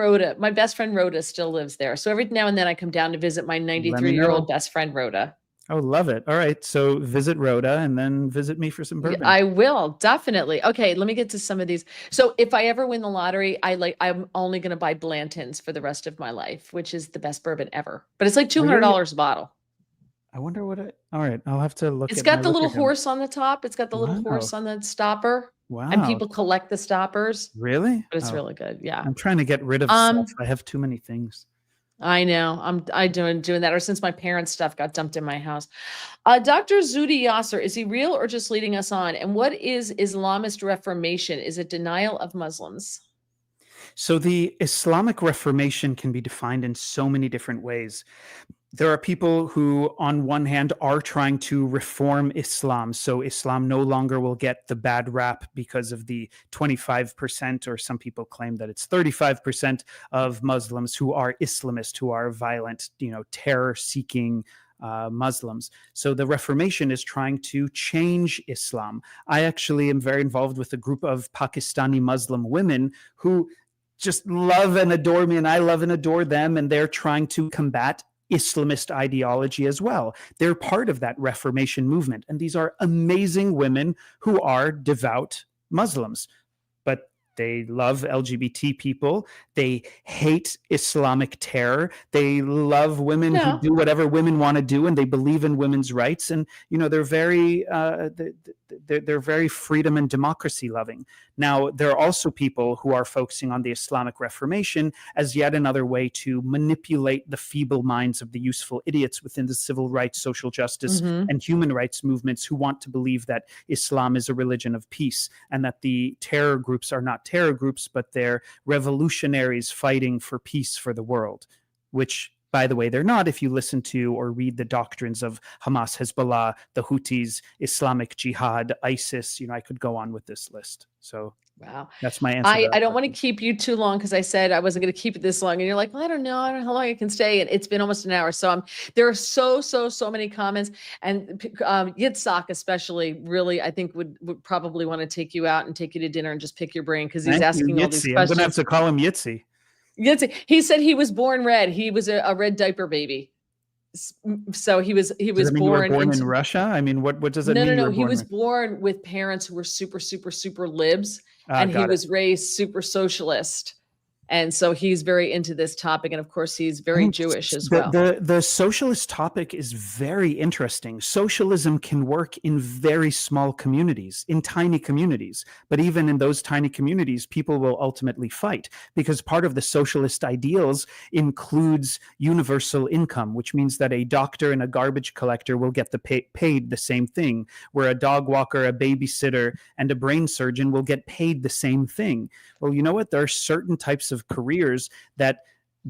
friend Rhoda still lives there. So every now and then I come down to visit my Let me 93-year-old know. best friend Rhoda. Oh, love it. All right. So visit Rhoda and then visit me for some Yeah, bourbon. I will definitely. Okay, let me get to some of these. So if I ever win the lottery, I'm only going to buy Blanton's for the rest of my life, which is the best bourbon ever. But it's like Really? $200 a bottle. I wonder what all right. I'll have to look It's at my got the liquor little cabinet. horse on the top. It's got the little Wow. horse on the stopper, and Wow. people collect the stoppers, Really? but it's Oh, really good. Yeah. I'm trying to get rid of stuff. Um, I have too many things. I know. I doing that, or since my parents' stuff got dumped in my house. Dr. Zudi Yasser, is he real or just leading us on? And what is Islamist Reformation? Is it denial of Muslims? So the Islamic Reformation can be defined in so many different ways. there are people who, on one hand, are trying to reform Islam. So Islam no longer will get the bad rap because of the 25%, or some people claim that it's 35% of Muslims who are Islamist, who are violent, terror-seeking Muslims. So the Reformation is trying to change Islam. I actually am very involved with a group of Pakistani Muslim women who just love and adore me, and I love and adore them, and they're trying to combat Islamist ideology as well. They're part of that Reformation movement. And these are amazing women who are devout Muslims, but they love LGBT people. They hate Islamic terror. They love women who Yeah. do whatever women want to do, and they believe in women's rights. And they're very they're very freedom and democracy loving. Now, there are also people who are focusing on the Islamic Reformation as yet another way to manipulate the feeble minds of the useful idiots within the civil rights, social justice, Mm-hmm. and human rights movements who want to believe that Islam is a religion of peace, and that the terror groups are not terror groups, but they're revolutionaries fighting for peace for the world, which, by the way, they're not if you listen to or read the doctrines of Hamas, Hezbollah, the Houthis, Islamic Jihad, ISIS. I could go on with this list. So Wow. that's my answer to I that don't want to question. keep you too long because I said I wasn't going to keep it this long. And you're like, well, I don't know. I don't know how long I can stay. And it's been almost an hour. So there are so many comments. And Yitzhak especially really, I think would probably want to take you out and take you to dinner and just pick your brain because he's Thank you, asking all these Yitzi. I'm going to have questions. to call him Yitzi. He said he was born red. He was a red diaper baby. So he was Does that mean you were born in into Russia? I mean, what does that no, mean no, you no. were He born was in? born with parents who were super libs, and he Got it. was raised super socialist. And so he's very into this topic. And of course, he's I very mean, Jewish as the, well. the socialist topic is very interesting. Socialism can work in very small communities, in tiny communities. But even in those tiny communities, people will ultimately fight, because part of the socialist ideals includes universal income, which means that a doctor and a garbage collector will get paid the same thing, where a dog walker, a babysitter, and a brain surgeon will get paid the same thing. Well, you know what? There are certain types of careers that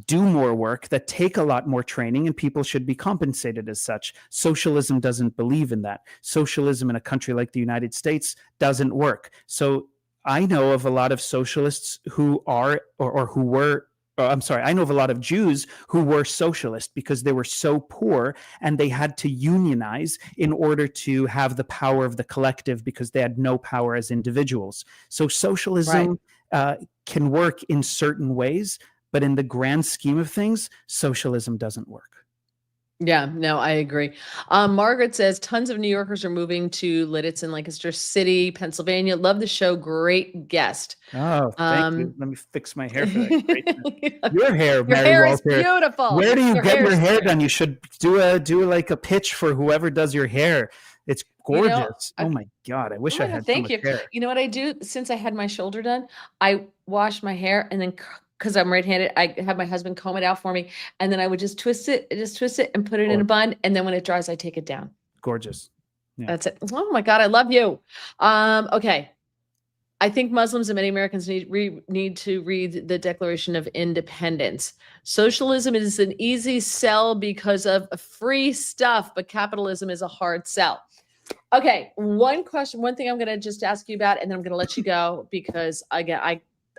do more work, that take a lot more training, and people should be compensated as such. Socialism doesn't believe in that. Socialism in a country like the United States doesn't work. So I know of a lot of socialists who are, or who were, I'm sorry, I know of a lot of Jews who were socialist because they were so poor and they had to unionize in order to have the power of the collective because they had no power as individuals. So socialism can work in certain ways, but in the grand scheme of things, socialism doesn't work. Yeah, no, I agree. Margaret says tons of New Yorkers are moving to Lidditz in Lancaster City, Pennsylvania. Love the show. Great guest. Oh, thank you. Let me fix my hair for that greatness. Your Your hair, Mary hair is Walter. beautiful. Where do you get your hair great. done? You should do like a pitch for whoever does your hair. It's gorgeous. Oh my God. I wish I had so much hair. You know what I do? Since I had my shoulder done, I wash my hair, and then because I'm right-handed, I have my husband comb it out for me, and then I would just twist it and put it in a bun, and then when it dries, I take it down. Gorgeous. Yeah. That's it. Oh my God, I love you. Okay. I think Muslims and many Americans need to read the Declaration of Independence. Socialism is an easy sell because of free stuff, but capitalism is a hard sell. Okay, one thing I'm going to just ask you about, and then I'm going to let you go because again,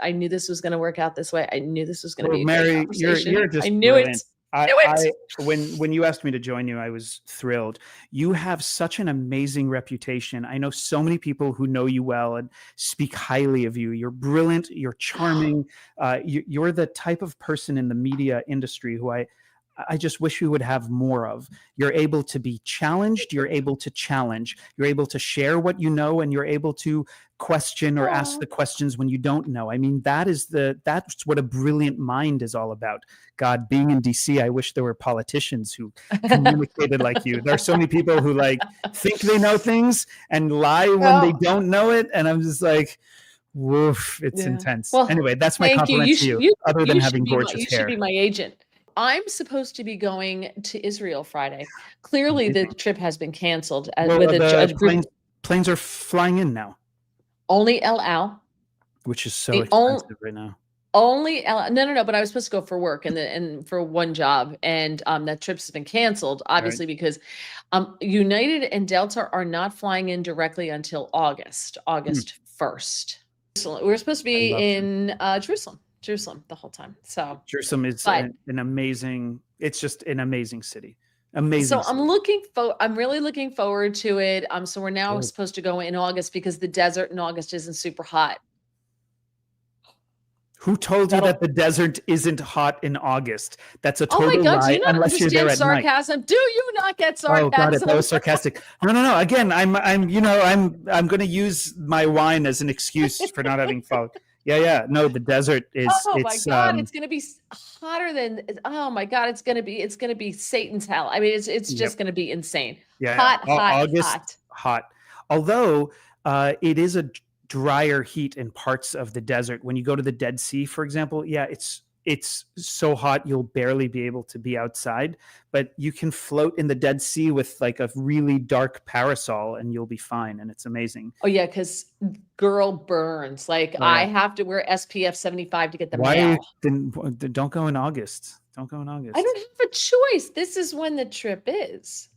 I knew this was going to work out this way. I knew this was going to be a Mary, great conversation. you're just I knew brilliant. it. When you asked me to join you, I was thrilled. You have such an amazing reputation. I know so many people who know you well and speak highly of you. You're brilliant. You're charming. You're the type of person in the media industry who I just wish we would have more of. You're able to be challenged. You're able to challenge. You're able to share what you know, and you're able to question or ask the questions when you don't know. I mean, that's what a brilliant mind is all about. God, being in DC, I wish there were politicians who communicated like you. There are so many people who think they know things and lie when they don't know it. And I'm just like, woof, it's intense. Well, anyway, that's my compliment to you, other than having gorgeous hair. You should be my agent. I'm supposed to be going to Israel Friday. Clearly, the trip has been canceled. Planes are flying in now. Only El Al. Which is so expensive right now. No, but I was supposed to go for work and for one job, and that trip's been canceled, Right. obviously, because United and Delta are not flying in directly until Hmm. August 1st. So we're supposed to I be love Jerusalem. in Jerusalem the whole time. So, Jerusalem is but an amazing. It's just an amazing city. Amazing so city. I'm really looking forward to it. So we're now Good. supposed to go in August because the desert in August isn't super hot. Who told you that That'll the desert isn't hot in August? That's a Oh my total God, do lie you not unless you're there understand at night. sarcasm? Do you not get Oh, got it. That sarcasm? was sarcastic. No, no, no. Again, I'm going to use my wine as an excuse for not having followed. Yeah, yeah. No, the desert is Oh my it's God, it's gonna be hotter than oh my God, it's gonna be Satan's hell. I mean, it's yep. just gonna be insane. Yeah, yeah. Hot, hot, August hot. hot. Although it is a drier heat in parts of the desert. When you go to the Dead Sea, for example, yeah, it's so hot you'll barely be able to be outside, but you can float in the Dead Sea with like a really dark parasol and you'll be fine and it's amazing. Oh yeah, because girl burns. Like Oh I yeah. have to wear SPF 75 to get the Why mail. then don't go in August. Don't go in I August. don't have a choice. This is when the trip is.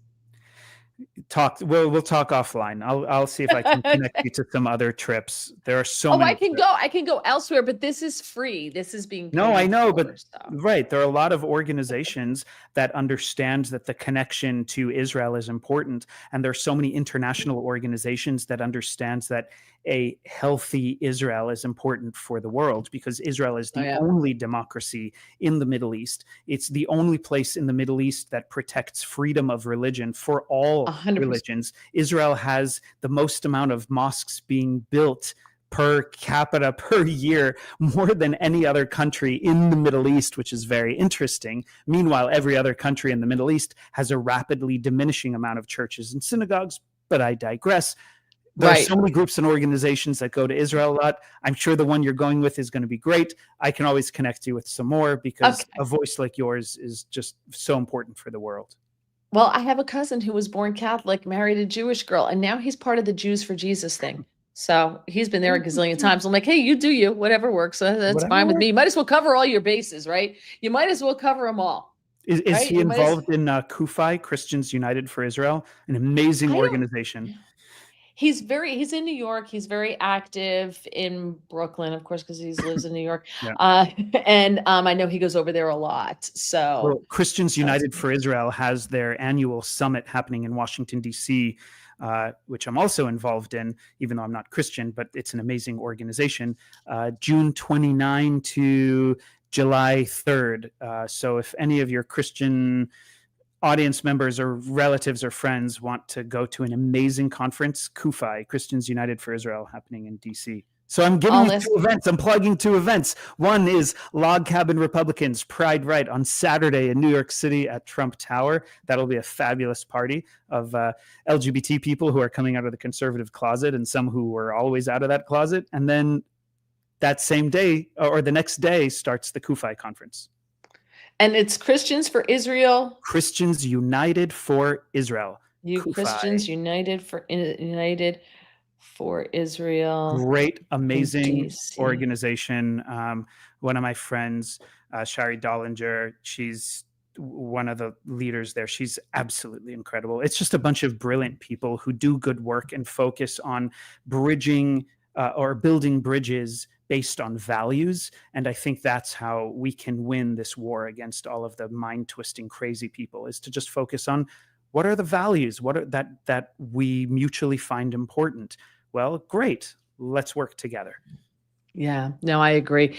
Talk we'll talk offline. I'll see if I can connect you to some other trips. There are so Oh, many trips. I can go elsewhere, but this is free. This is being No, I paid know, for. but So right, there are a lot of organizations that understand that the connection to Israel is important, and there are so many international organizations that understands that a healthy Israel is important for the world because Israel is oh the yeah, only democracy in the Middle East. It's the only place in the Middle East that protects freedom of religion for all 100%. religions. Israel has the most amount of mosques being built per capita per year more than any other country in the Middle East, which is very interesting. Meanwhile, every other country in the Middle East has a rapidly diminishing amount of churches and synagogues, but I digress. There are so Right. many groups and organizations that go to Israel a lot. I'm sure the one you're going with is going to be great. I can always connect you with some more because Okay. a voice like yours is just so important for the world. Well, I have a cousin who was born Catholic, married a Jewish girl, and now he's part of the Jews for Jesus thing. So he's been there a gazillion times. I'm like, hey, you do you, whatever works. That's Whatever fine with me. works. You might as well cover all your bases, right? You might as well cover them all, Is right? he You might as involved in CUFI, Christians United for Israel, an amazing I don't organization? he's in New York. He's very active in Brooklyn, of course, because he lives in New York. Yeah. And I know he goes over there a lot. So Well, Christians that's United for Israel has their annual summit happening in Washington, D.C., which I'm also involved in, even though I'm not Christian, but it's an amazing organization, June 29 to July 3rd. So if any of your Christian audience members or relatives or friends want to go to an amazing conference, CUFI, Christians United for Israel, happening in DC. So I'm giving all you this. two events. I'm plugging two events. One is Log Cabin Republicans Pride Right on Saturday in New York City at Trump Tower. That'll be a fabulous party of LGBT people who are coming out of the conservative closet and some who were always out of that closet. And then that same day or the next day starts the CUFI conference. And it's Christians for Israel. Christians United for Israel. You CUFI. Christians United for Israel Great, in amazing DC. organization. One of my friends, Shari Dollinger, she's one of the leaders there. She's absolutely incredible. It's just a bunch of brilliant people who do good work and focus on bridging or building bridges based on values. And I think that's how we can win this war against all of the mind twisting, crazy people, is to just focus on what are the values, what are that we mutually find important. Well, great. Let's work together. Yeah, no, I agree.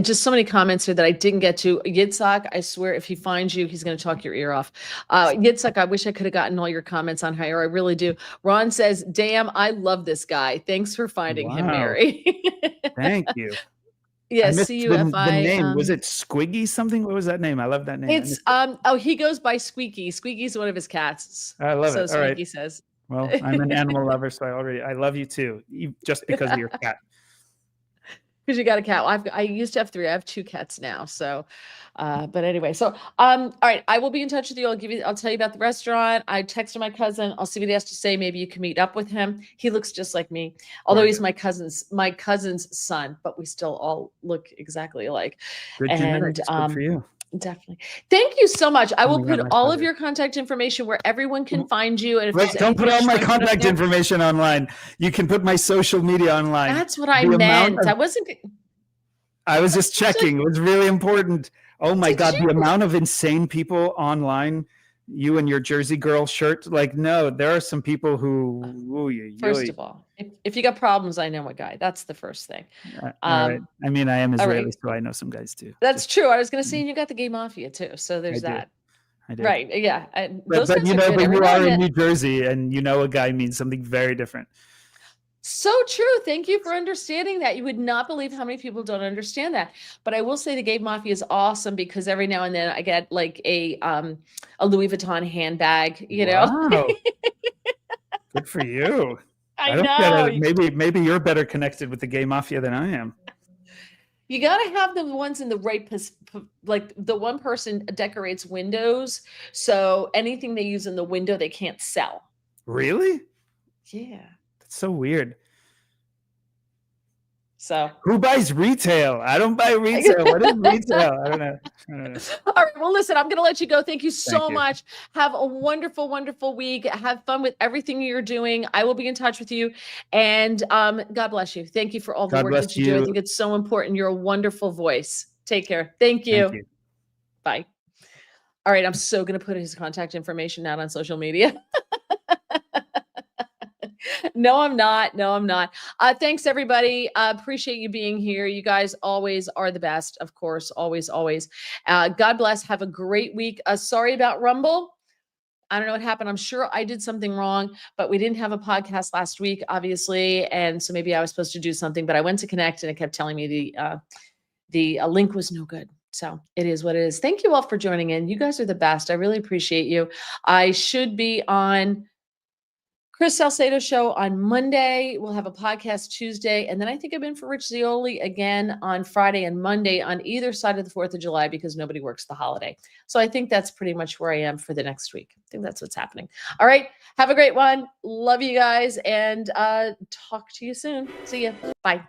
Just so many comments here that I didn't get to. Yitzhak, I swear, if he finds you, he's going to talk your ear off. Yitzhak, I wish I could have gotten all your comments on higher. I really do. Ron says, damn, I love this guy. Thanks for finding him, Wow. Mary. Thank you. I Yeah, missed see you if the I name. Was it Squiggy something? What was that name? I love that name. I it's missed it. oh, he goes by Squeaky. Squeaky's one of his cats. I love So it. All right. Squeaky says. Well, I'm an animal lover, so I love you too, just because of your cat. because you got a cat. Well, I used to have 3. I have 2 cats now. So, but anyway, so all right, I will be in touch with you. I'll tell you about the restaurant. I texted my cousin. I'll see what he has to say. Maybe you can meet up with him. He looks just like me, although he's my cousin's son, but we still all look exactly alike. Good And genetics. Good for you. definitely. Thank you so much. I will my God, put my all of pleasure. your contact information where everyone can find you. And if Wait, there's don't put anything all else my you wanna put up contact there- information online. You can put my social media online. That's what I The amount meant. of- I wasn't. I was just checking. It was really important. Oh my Did God, you? the amount of insane people online. You and your Jersey Girl shirt. Like, no, there are some people who. First of all, if you got problems, I know a guy. That's the first thing. All right. I mean, I am all Israeli, right. so I know some guys too. That's true. I was going to say, and you got the gay mafia too. So there's that. I do. Right. Yeah. And But those guys you are know, good. but Every you now are and in then- New Jersey, and you know a guy means something very different. So true. Thank you for understanding that. You would not believe how many people don't understand that. But I will say the gay mafia is awesome because every now and then I get like a Louis Vuitton handbag, you know. Wow. Good for you. I don't know. get it. Maybe you're better connected with the gay mafia than I am. You got to have the ones in the right, like the one person decorates windows. So anything they use in the window, they can't sell. Really? Yeah. That's so weird. So who buys retail? I don't buy retail. What is retail? I don't know. All right. Well, listen, I'm going to let you go. Thank you so Thank you. much. Have a wonderful, wonderful week. Have fun with everything you're doing. I will be in touch with you. And God bless you. Thank you for all the God work bless that you do. I you. think it's so important. You're a wonderful voice. Take care. Thank you. Thank you. Bye. All right. I'm so going to put his contact information out on social media. No, I'm not. No, I'm not. Thanks, everybody. Appreciate you being here. You guys always are the best, of course. Always, always. God bless. Have a great week. Sorry about Rumble. I don't know what happened. I'm sure I did something wrong, but we didn't have a podcast last week, obviously. And so maybe I was supposed to do something, but I went to connect and it kept telling me the link was no good. So it is what it is. Thank you all for joining in. You guys are the best. I really appreciate you. I should be on Chris Salcedo show on Monday. We'll have a podcast Tuesday. And then I think I'm in for Rich Zioli again on Friday and Monday on either side of the 4th of July because nobody works the holiday. So I think that's pretty much where I am for the next week. I think that's what's happening. All right. Have a great one. Love you guys and talk to you soon. See ya. Bye.